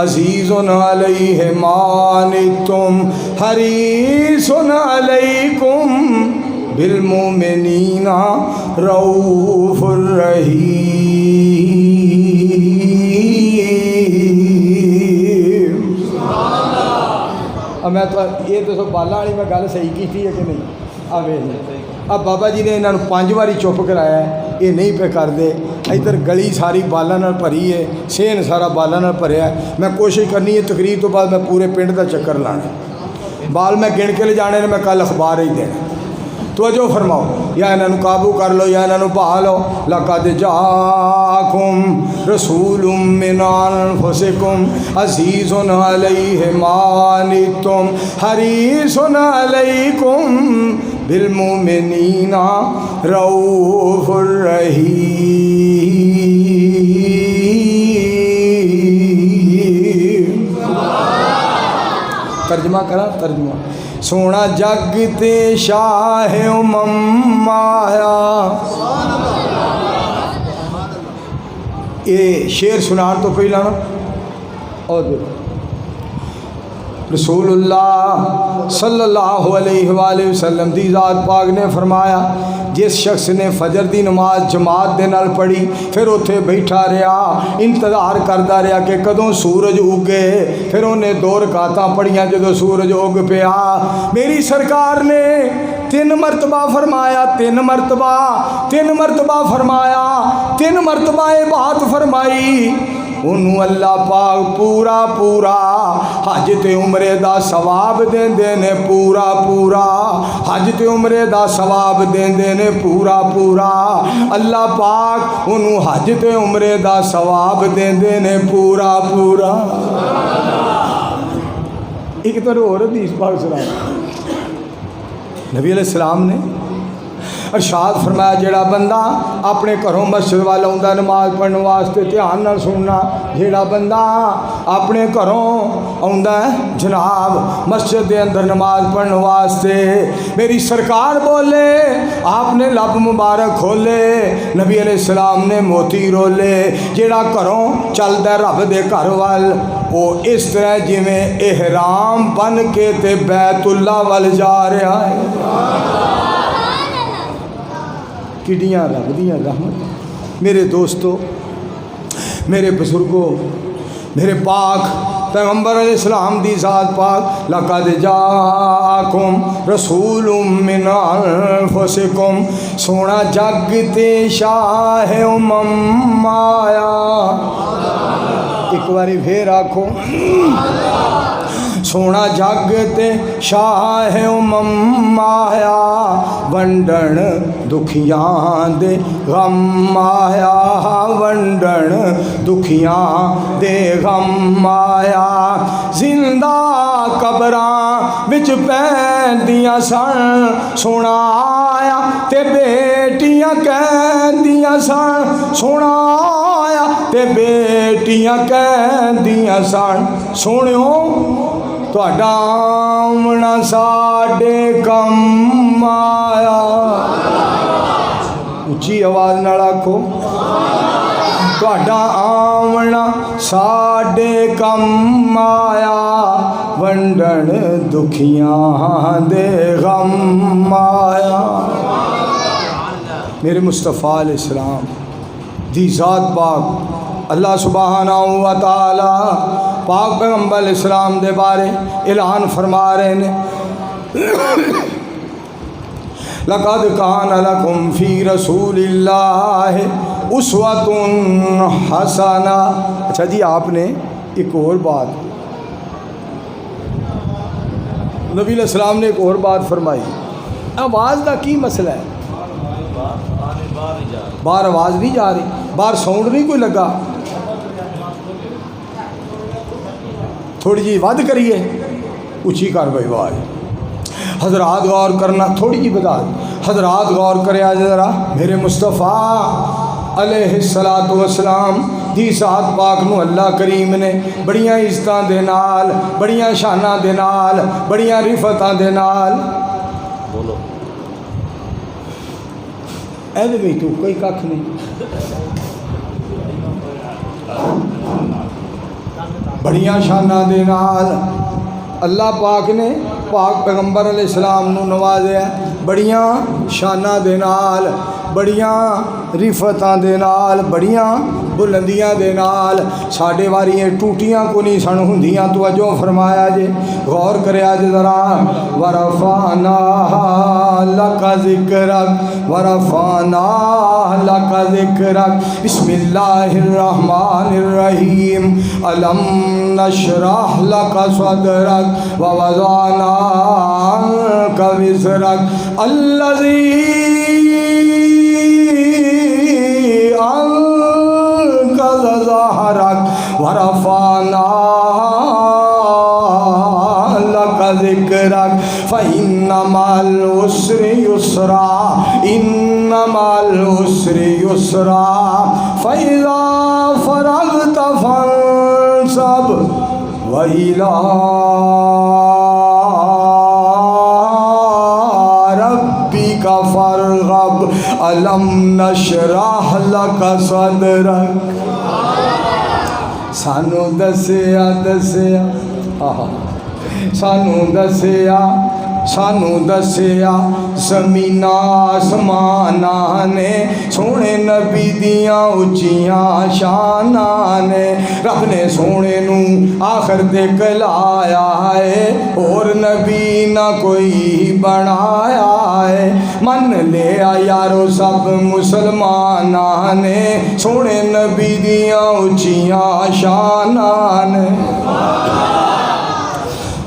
عزیز علیہ ما عنتم حریص علیکم بالمؤمنین رؤوف الرحیم. اب میں تو یہ تو بالا والی میں گل صحیح کی ہے کہ نہیں؟ اب بابا جی نے انہوں 5 باری چپ کرایا ہے، یہ نہیں پہ کر دے. ادھر گلی ساری بالاں نال بھری ہے، سین سارا بالاں نال بھریا ہے. میں کوشش کرنی ہے تقریر تو بعد میں پورے پنڈ دا چکر لانا. بال میں گن کے لے جانے نے، میں کل اخبار ہی دینا. توجہ فرماؤ، یا انہوں قابو کر لو یا انہوں بہا لو. لقد جاءکم رسول من انفسکم عزیز علیہ ما عنتم حریص علیکم بالمؤمنین رؤوف الرحیم. ترجمہ کرا ترجمہ. سونا جگ تے شاہ امم آیا. یہ شعر سنان تو پہلا نا اور رسول اللہ صلی اللہ علیہ وآلہ وسلم دی ذات پاک نے فرمایا جس شخص نے فجر دی نماز جماعت دے نال پڑھی پھر اتھے بیٹھا رہا انتظار کردا رہا کہ کدوں سورج اگے، پھر انہیں 2 رکعتاں پڑھیاں جدوں سورج اگ پیا. میری سرکار نے 3 مرتبہ فرمایا 3 مرتبہ 3 مرتبہ فرمایا 3 مرتبہ یہ بات فرمائی. انہوں اللہ پاک پورا پورا حج تے عمرے دا ثواب دیندے نے، پورا پورا حج تے عمرے دا ثواب دیندے نے، پورا پورا. اللہ پاک انہوں حج تے عمرے دا ثواب دیندے نے، پورا پورا. ایک تو اور حدیث پاک سنا نبی علیہ السلام نے ارشاد فرمایا جیڑا بندہ اپنے گھروں مسجد والا آਉਂਦਾ نماز پڑھنے واسطے دھیان نال سننا، جیڑا بندہ اپنے گھروں آਉਂਦਾ جناب مسجد دے اندر نماز پڑھنے واسطے، میری سرکار بولے آپ نے لب مبارک کھولے، نبی علیہ السلام نے موتی رولے. جیڑا گھروں چلدا رب دے گھر وال وہ اس طرح جویں احرام بن کے تے بیت اللہ وال جا رہا ہے. کڈیاں رب دیاں رحمت. میرے دوستو، میرے بزرگوں، میرے پاک پیغمبر علیہ السلام دی ذات پاک لقد جاءکم رسول من انفسکم. سونا جگ تے شاہ امم آیا. ایک باری پھر آکھو سونا جگ تے شاہ امم آیا، ونڈن دکھیاں دے غم آیا، ونڈن دکھیاں دے غم آیا. زندہ قبراں وچ پیندیاں سن، سونا آیا تے بیٹیاں کہندیاں سن، سونا آیا تے بیٹیاں کہندیاں سن. سونیو تہاڈا آمنا ساڈے کم آیا. اچھی آواز نال آکھو تہاڈا آمنا ساڈے کم آیا، ونڈن دکھیاں دے غم آیا. میرے مصطفیٰ علیہ السلام دی ذات پاک اللہ سبحانہ و تعالی پاک پیغمبر علیہ السلام دے بارے اعلان فرما رہے ہیں لقد کان لکم فی رسول اللہ اسوۃ حسنہ. اچھا جی آپ نے ایک اور بات نبی علیہ السلام نے ایک اور بات فرمائی. آواز کا کی مسئلہ ہے؟ باہر آواز نہیں جا رہی، باہر ساؤنڈ نہیں کوئی لگا. تھوڑی جی ود کریے اچھی کر بھائی آواز. حضرات غور کرنا، تھوڑی جی بتا حضرات غور کرے ذرا. میرے مصطفیٰ علیہ الصلاۃ والسلام دی ذات پاک نو اللہ کریم نے بڑیاں عزتاں دے نال بڑیاں شاناں دے نال بڑیاں رفتاں دے نال بولو اے دے وچ تو کوئی ککھ نہیں بڑیاں شاناں دے نال اللہ پاک نے پاک پیغمبر علیہ السلام نو نوازیا بڑیاں شاناں دے نال بڑیاں رفتاں دے نال بڑیاں بلندیاں دے نال ساڈے واری ٹوٹیاں کو نہیں سن ہوندیاں توجہ فرمایا جے غور کریا جے ذرا ورفعنا لک ذکرک ورفعنا لک ذکرک بسم اللہ الرحمن الرحیم الم نشرح لک صدرک ووضعنا عنک وزرک الذی ظهرك ورفعنا لك ذكرك فإن مع العسر يسرا إن مع العسر يسرا فإذا فرغت فانصب وإلى ربك فارغب ألم نشرح لك صدرك سانو دسیا زمین آسماناں نے سونے نبی دیاں اچیاں شاناں نے رب نے سونے نو آخر تے کلایا ہے اور نبی نہ کوئی بنایا ہے من لیا یارو سب مسلماناں نے سونے نبی دیاں اچیاں شاناں نے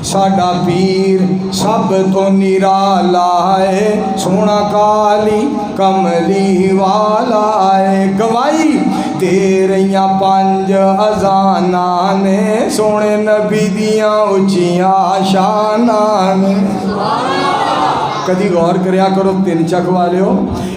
ساڈا پیر سب تو نرالا ہے سونا کالی کملی والا ہے گواہی دے رہیاں 5 اذاناں نے سونے نبی دیاں اچیاں شاناں نے کدی غور کریا کرو 3 چک والیو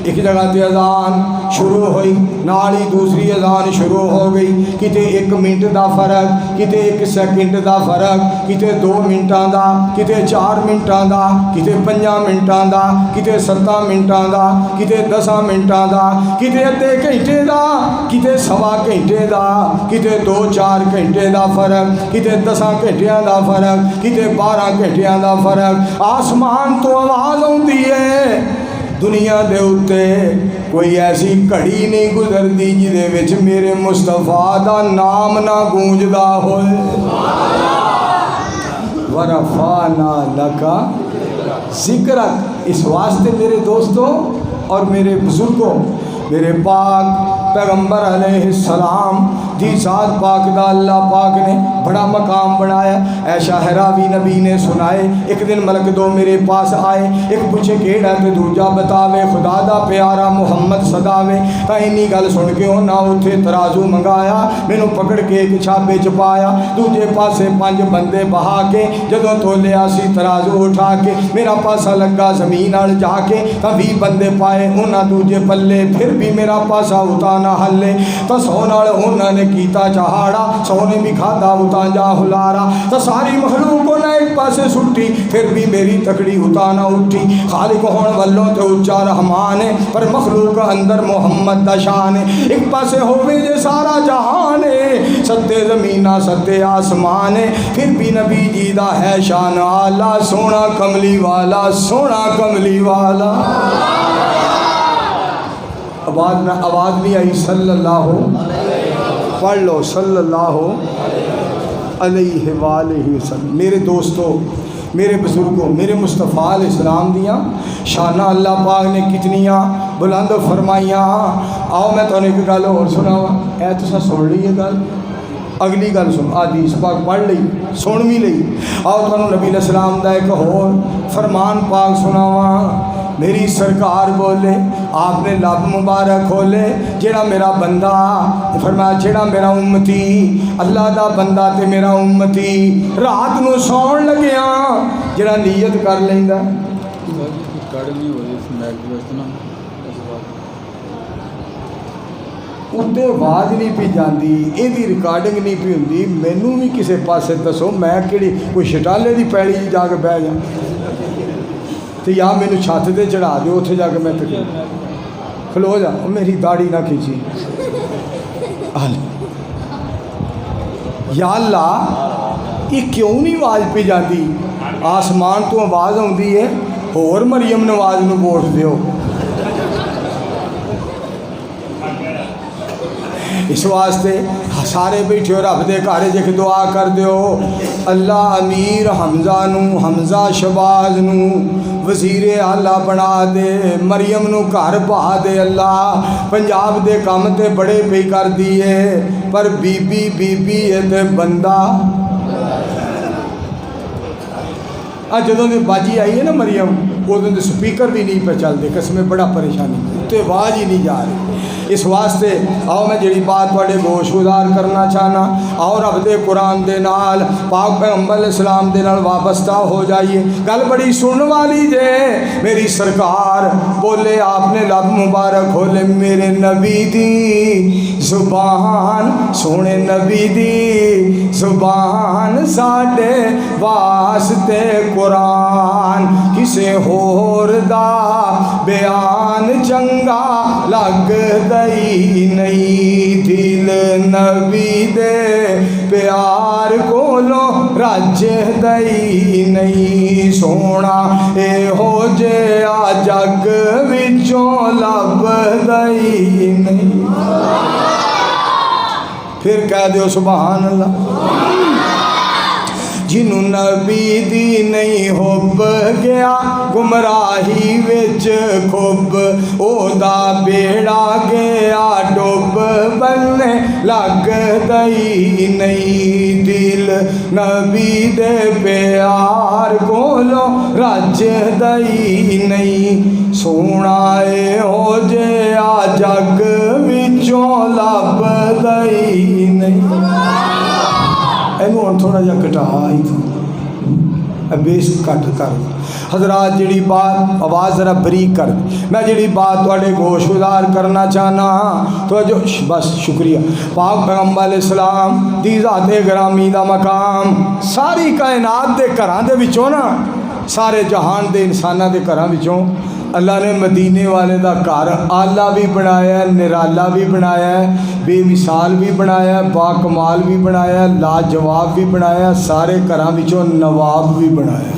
ایک جگہ تے اذان شروع ہوئی نال ہی دوسری اذان شروع ہو گئی کتے 1 منٹ دا فرق کتے 1 سیکنڈ دا فرق کتے 2 منٹاں دا کتے 4 منٹاں دا کتے 5 منٹاں دا کتے 7 منٹاں دا کتے 10 منٹاں دا کتے ادھے گھنٹے دا کتے سوا گھنٹے دا کتے 2-4 گھنٹے دا فرق کتے 10 گھنٹیاں دا فرق کتے 12 گھنٹیاں دا فرق آسمان تو آواز آتی ہے دنیا دے اتے کوئی ایسی گھڑی نہیں گزردی جدے وچ میرے مصطفیٰ دا نام نہ گونجدا ہوئے ورفعنا لک ذکرک اس واسطے میرے دوستوں اور میرے بزرگوں میرے پاک پیغمبر علیہ السلام دی ذات پاک دا اللہ پاک نے بڑا مقام بنایا اے شاہراوی نبی نے سنائے ایک دن ملک 2 میرے پاس آئے ایک پوچھے کیڑا تے دوجا بتاوے خدا دا پیارا محمد صداوے تا اینی گل سن کے انہاں اوتھے ترازو منگایا مینوں پکڑ کے ایک چھابے چ پایا دوجے پاسے 5 بندے بہا کے جدوں تولیا سی ترازو اٹھا کے میرا پاسا لگا زمین نال جا کے تا 20 بندے پائے انہاں دوجے پلے پھر بھی میرا پاسا اتا نہ ہلے تا 100 نال انہاں نے کیتا چہاڑا 100 نے بھی کھادا اتا جا ہلارا تا ساری مخلوق کو نہ ایک پاسے سٹی پھر بھی میری تکڑی اتا نہ اٹھی خالق ہون والوں تے اچا رحمان ہے پر مخلوق اندر محمد دا شان ہے ایک پاسے ہووے جے سارا جہان ہے ستے زمینہ ستے آسمان ہے پھر بھی نبی جی دا ہے شان آلہ سونا کملی والا سونا کملی والا آواز نہیں آئی صلی اللہ پڑھ لو صلی اللہ علیہ وآلہ وسلم میرے دوستو میرے بزرگوں میرے مصطفیٰ علیہ السلام دیاں شانہ اللہ پاک نے کتنیاں بلند فرمائیاں آؤ میں تو ایک گل اور سناواں اے تساں سن لی یہ گل اگلی گل سن حدیث پاک پڑھ لئی سن بھی لئی آؤ تو نبی علیہ السلام دا ایک اور فرمان پاک سناواں میری سرکار بولے آپ نے لب مبارک کھولے جیڑا میرا بندہ فرمایا جیڑا میرا امتی اللہ دا بندہ تے میرا امتی رات نو سون لگیا جیڑا نیت کر لیندا ਉੱਤੇ ਆਵਾਜ਼ ਨਹੀਂ ਪਈ ਜਾਂਦੀ, ਇਹਦੀ ਰਿਕਾਰਡਿੰਗ ਨਹੀਂ ਪਈ ਹੁੰਦੀ, ਮੈਨੂੰ ਵੀ ਕਿਸੇ ਪਾਸੇ ਦੱਸੋ, ਮੈਂ ਕਿਹੜੀ ਕੋਈ ਸ਼ਟਾਲੇ ਦੀ ਪੈਲੀ 'ਚ ਜਾ ਕੇ ਬਹਿ ਜਾ ਤੇ ਜਾਂ ਮੈਨੂੰ ਛੱਤ ਤੇ ਚੜਾ ਦਿਓ, ਉੱਥੇ ਜਾ ਕੇ ਮੈਂ ਤੇ ਖਲੋ ਜਾ, ਉਹ ਮੇਰੀ ਦਾੜੀ ਨਾ ਖਿੱਚੀ। یا اللہ یہ کیوں نہیں آواز پہ جاتی؟ آسمان تو آواز آتی ہے، اور مریم نواز نو ووٹ دیو۔ اس واسطے سارے بیٹھے ہو رب دے گھر جے کہ دعا کر دیو، اللہ امیر حمزہ نو، حمزہ شہباز نو وزیر اعلیٰ بنا دے، مریم نو گھر پا دے، اللہ پنجاب دے کام تے بڑے پہ کر دیے، پر بی بی ہے تے بندہ جدوں دی باجی آئی ہے نا مریم، ادوں دے سپیکر بھی نہیں پہ چلتے، قسمیں بڑا پریشانی تے آواز ہی نہیں جا رہی۔ اس واسطے آؤ میں جڑی بات تواڈے گوش گزار کرنا چاہنا، آؤ رب دے قرآن دے نال پاک پیغمبر علیہ السلام دے نال وابستہ ہو جائیے۔ گل بڑی سنن والی جے، میری سرکار بولے، آپ نے لب مبارک کھولے، میرے نبی دی زبان، سونے نبی دی زبان، ساڈے واسطے قرآن، کسے ہور دا بیان چنگا لگ دئی نہیں، دل نبی دے پیار کولو رج دئی نہیں، سونا اے ہو جیا جگ وچوں لب دئی نہیں۔ پھر کہہ دیو سبحان اللہ۔ جنوں نبی دی نہیں ہوب گیا گمراہی وچ کھب، او دا بیڑا گیا ڈوب، بننے لگ دئی نہیں، دل نبی دے پیار کولو رج دئی نہیں، سونا اے ہو جیا جگ وچوں لب دئی نہیں۔ اینو ہن تھوڑا جا کٹا ہی تھا، بیس کٹ کر حضرات، جڑی بات آواز ذرا بریک کر، میں جڑی بات تواڈے گوش گزار کرنا چاہنا، تو جو بس شکریہ۔ پاک پیغمبر علیہ السلام دی ذات گرامی دا مقام ساری کائنات دے گھراں دے وچوں نا، سارے جہان دے انساناں دے گھراں وچوں اللہ نے مدینے والے دا گھر آلہ بھی بنایا ہے، نرالا بھی بنایا ہے، بے مثال بھی بنایا ہے، با کمال بھی بنایا ہے، لاجواب بھی بنایا ہے، سارے گھراں وچوں نواب بھی بنایا ہے۔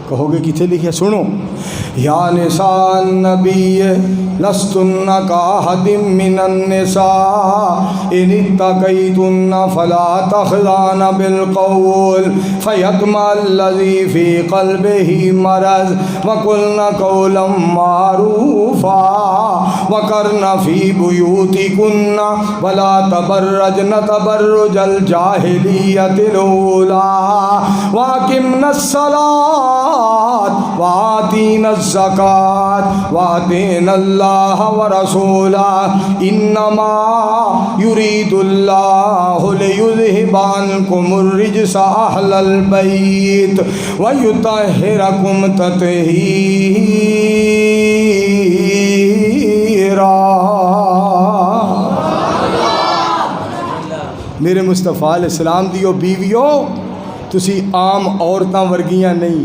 کہو گے کتنے لکھے؟ سنو، یا نساء النبی لستن کاحد من النساء ان اتقیتن فلا تخضعن بالقول فیطمع الذی فی قلبہ مرض وقلن قولا معروفا وقرن فی بیوتکن ولا تبرجن تبرج الجاہلیۃ الاولی واقمن الصلاۃ وآتین الزکاۃ وآتین اللہ ورسولہ انما یرید اللہ لیذہب عنکم الرجس اہل البیت ویطہرکم تطہیرا۔ میرے مصطفیٰ علیہ السلام دیو بیویو، تسی عام عورتاں ورگیاں نہیں،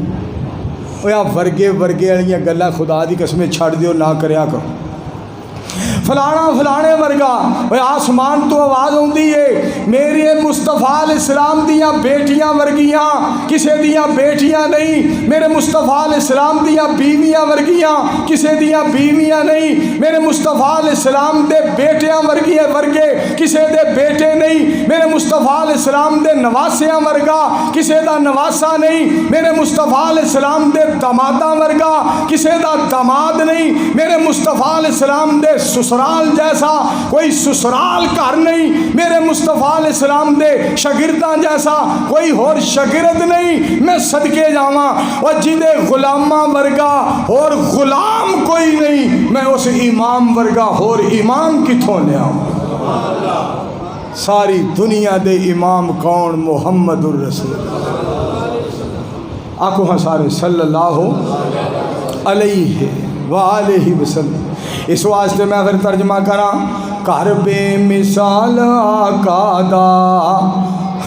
یا ورگے والیاں گلاں خدا دی قسمیں چھڑ دیو، نہ کریا کرو۔ فلانا فلانے ورگا، آسمان تو آواز آتی ہے، میرے مصطفیٰ علیہ السلام دیاں بیٹیاں ورگیاں کسے دیاں بیٹیاں نہیں، میرے مصطفیٰ علیہ السلام دیاں بیویاں ورگیاں کسے دیاں بیویاں نہیں، میرے مصطفیٰ علیہ السلام دے بیٹیاں ورگے کسے دے بیٹے نہیں، میرے مصطفیٰ علیہ السلام دے نواسیاں ورگا کسے دا نواسا نہیں، میرے مصطفیٰ علیہ السلام دے دماداں ورگا کسے دا دماد نہیں، میرے مصطفیٰ علیہ السلام دے سسرال جیسا کوئی سسرال گھر نہیں، میرے مصطفیٰ علیہ السلام دے شاگرداں جیسا کوئی اور شاگرد نہیں۔ میں صدقے جاواں اور جدے غلاماں ورگا اور غلام کوئی نہیں، میں اس امام ورگا اور امام کتھوں لے آواں؟ ساری دنیا دے امام کون؟ محمد الرسول۔ آکو ہاں سارے صلی اللہ علیہ وآلہ وسلم۔ اس واسطے میں پھر ترجمہ کراں، کر بے مثال آقا دا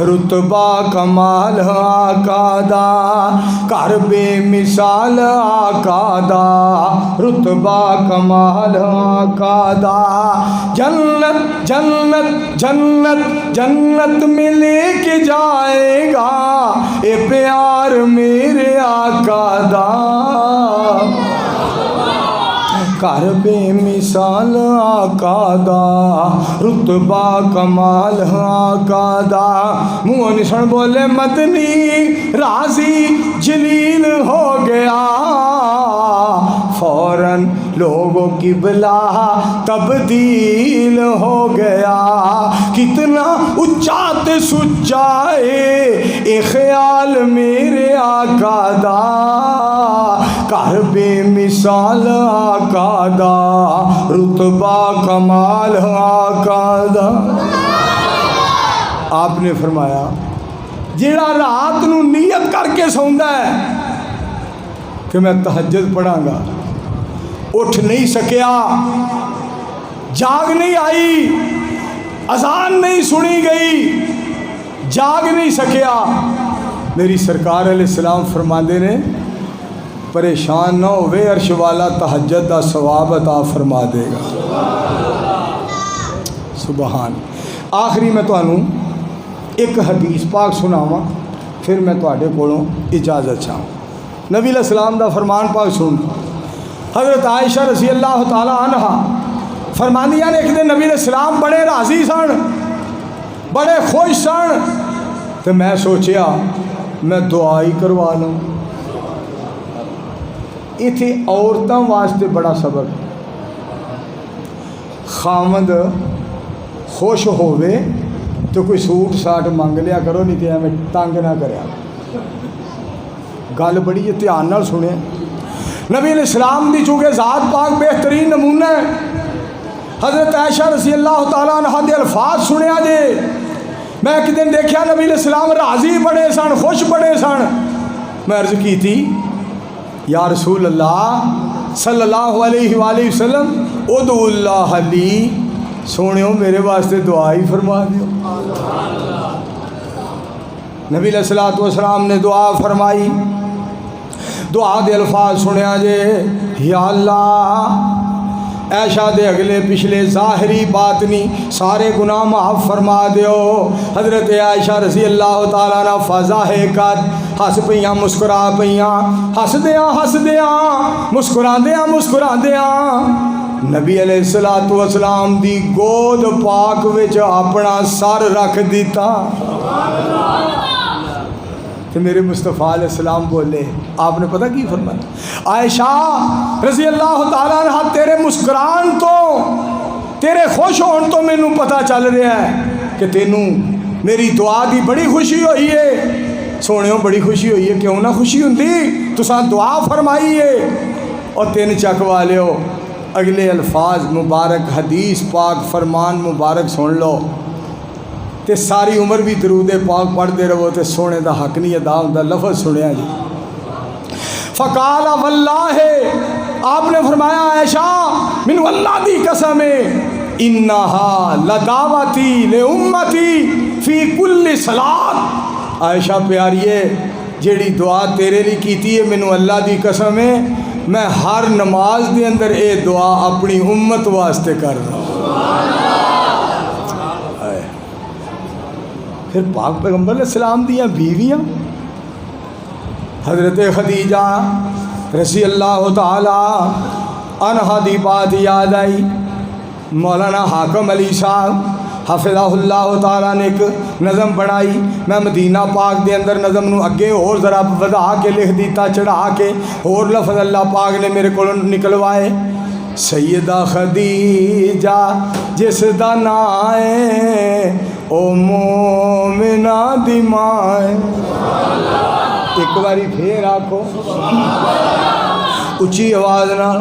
رتبہ کمال آقا دا، کر بے مثال آقا دا رتبہ کمال آقا دا، جنت جنت جنت جنت میں لے کے جائے گا اے پیار میرے آقا دا، کر بے مثال آقا دا رتبہ کمال آقا دا، منہ نشان بولے مدنی راضی جلیل ہو گیا، فوراً لوگوں کی بلا تبدیل ہو گیا، کتنا اونچا تے سچا اے خیال میرے آقا دا، کر بے مثال آقا دا رتبہ کمال آقا دا۔ آپ نے فرمایا جیڑا رات نو نیت کر کے سوندا ہے کہ میں تہجد پڑھاں گا، اٹھ نہیں سکیا، جاگ نہیں آئی، اذان نہیں سنی گئی، جاگ نہیں سکیا، میری سرکار علیہ السلام فرماندے نے پریشان نہ ہوئے، عرش والا تہجد دا ثواب عطا فرما دے گا۔ سبحان۔ آخری میں تانوں ایک حدیث پاک سناواں، پھر میں تواڈے کولوں اجازت چاہوں۔ نبی علیہ السلام دا فرمان پاک سن، حضرت عائشہ رضی اللہ تعالی عنہ فرماندیاں نے ایک دن نبی علیہ السلام بڑے راضی سن، بڑے خوش سن، تو میں سوچیا میں دعا ہی کروا لوں۔ اتھے عورتاں واسطے بڑا سبق، خامد خوش ہووے تو کوئی سوٹ ساٹ منگ لیا کرو، نہیں تو میں تنگ نہ کریا، گل بڑی دھیان نال سنے۔ نبی علیہ السلام دی چونکہ ذات پاک بہترین نمونہ ہے، حضرت عائشہ رضی اللہ تعالیٰ عنہ دے الفاظ سنیا جے، میں ایک دن دیکھیا نبی علیہ السلام راضی بڑے سن، خوش بڑے سن، میں عرض کی تھی یا رسول اللہ صلی اللہ علیہ وآلہ وسلم ادعو اللہ لی، سونیو میرے واسطے دعا ہی فرما دیو۔ نبی علیہ السلام نے دعا فرمائی، دعا دے الفاظ سنیا جے، یا اللہ عائشہ دے اگلے پچھلے ظاہری باطنی سارے گناہ معاف فرما دیو۔ حضرت عائشہ رضی اللہ تعالیٰ عنہ فضاحے قد ہس پیاں مسکرا پیاں، ہس دیاں مسکرا دیاں، نبی علیہ السلام دی گود پاک وچ اپنا سر رکھ دیتا، تو میرے مصطفیٰ علیہ السلام بولے، آپ نے پتہ کی فرمایا، عائشہ رضی اللہ تعالیٰ عنہ تیرے مسکران تو، تیرے خوش ہون تو مینوں پتہ چل رہا ہے کہ تینوں میری دعا دی بڑی خوشی ہوئی ہے۔ سونیوں بڑی خوشی ہوئی ہے، کیوں نہ خوشی ہوندی، تساں دعا فرمائی ہے۔ اور تین چک والیو اگلے الفاظ مبارک حدیث پاک فرمان مبارک سن لو، تے ساری عمر بھی درود پاک پڑھتے رہو تے سونے دا حق نہیں ادا ہوندا۔ لفظ سنیا جی، فقال واللہ، آپ نے فرمایا عائشہ من اللہ دی قسم انہا لدعوتی لامتی فی کل صلاۃ، عائشہ پیاریے جیڑی دعا تیرے لیے کیتی ہے مینوں اللہ دی قسم ہے میں ہر نماز دے اندر اے دعا اپنی امت واسطے کر رہا ہوں۔ پھر پاک پیغمبر علیہ السلام دیاں بیویاں حضرت خدیجہ رضی اللہ تعالی عنہا دی بات یاد آئی، مولانا حاکم علی صاحب حفظہ اللہ تعالیٰ نے ایک نظم بنائی، میں مدینہ پاک دے اندر نظم نو اگے اور ذرا وضا کے لکھ دیتا، چڑھا کے اور لفظ اللہ پاک نے میرے کو نکلوائے۔ سیدہ خدیجہ جس دا نام ہے او مومنہ دی ماں ہے، ایک باری پھر آکھو اچھی آواز نال،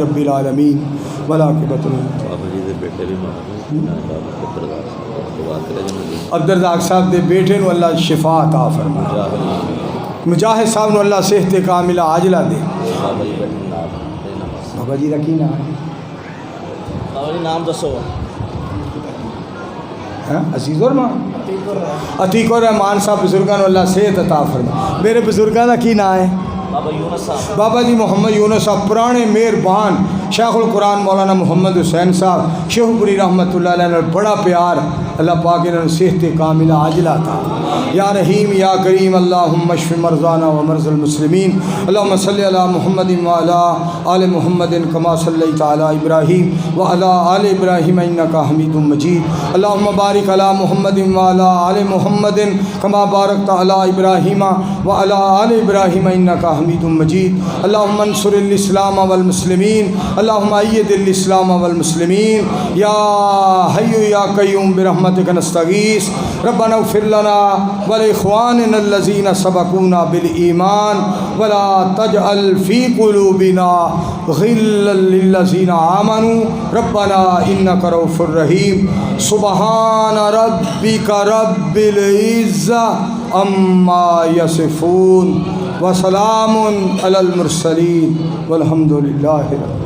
رب العالمین والعاقبۃ بابا جی دے بیٹے بھی عبدالرزاق صاحب دے بیٹے نو اللہ شفا عطا فرما، مجاہد صاحب نو اللہ صحت کاملہ عاجلہ دے۔ بابا جی رکھی نا بابا جی نام دسو۔ عزیز الرحمان، عتیق الرحمان صاحب بزرگاں نو اللہ صحت عطا فرما۔ میرے بزرگاں دا کی نام ہے؟ بابا یونس صاحب۔ بابا جی محمد یونس صاحب پرانے مہربان شیخ القرآن مولانا محمد حسین صاحب شیخ پوری رحمۃ اللہ علیہ نے بڑا پیار اللہ پاک انہوں نے صحت کاملہ عاجلہ تھا۔ یا رحیم یا کریم اللہم اشف مرضانا و مرض المسلمین، اللہم صلی علی محمد وعلی آل محمد کما صلیت علی ابراہیم وعلی آل ابراہیم انکا حمید مجید، اللہم بارک علی محمد وعلی آل محمد کما بارکت علی ابراہیم وعلی آل ابراہیم انکا حمید مجید، اللہم انصر الاسلام والمسلمین، اللہم اید الاسلام والمسلمین، یا حی یا قیوم برحمتک نستغیث، ربنا اغفر لنا ولاخواننا الذین سبقونا بالایمان ولا تجعل فی قلوبنا غلا للذین آمنوا ربنا انک رؤوف رحیم، سبحان ربک رب العزہ عما یصفون وسلام علی المرسلین والحمد للہ رب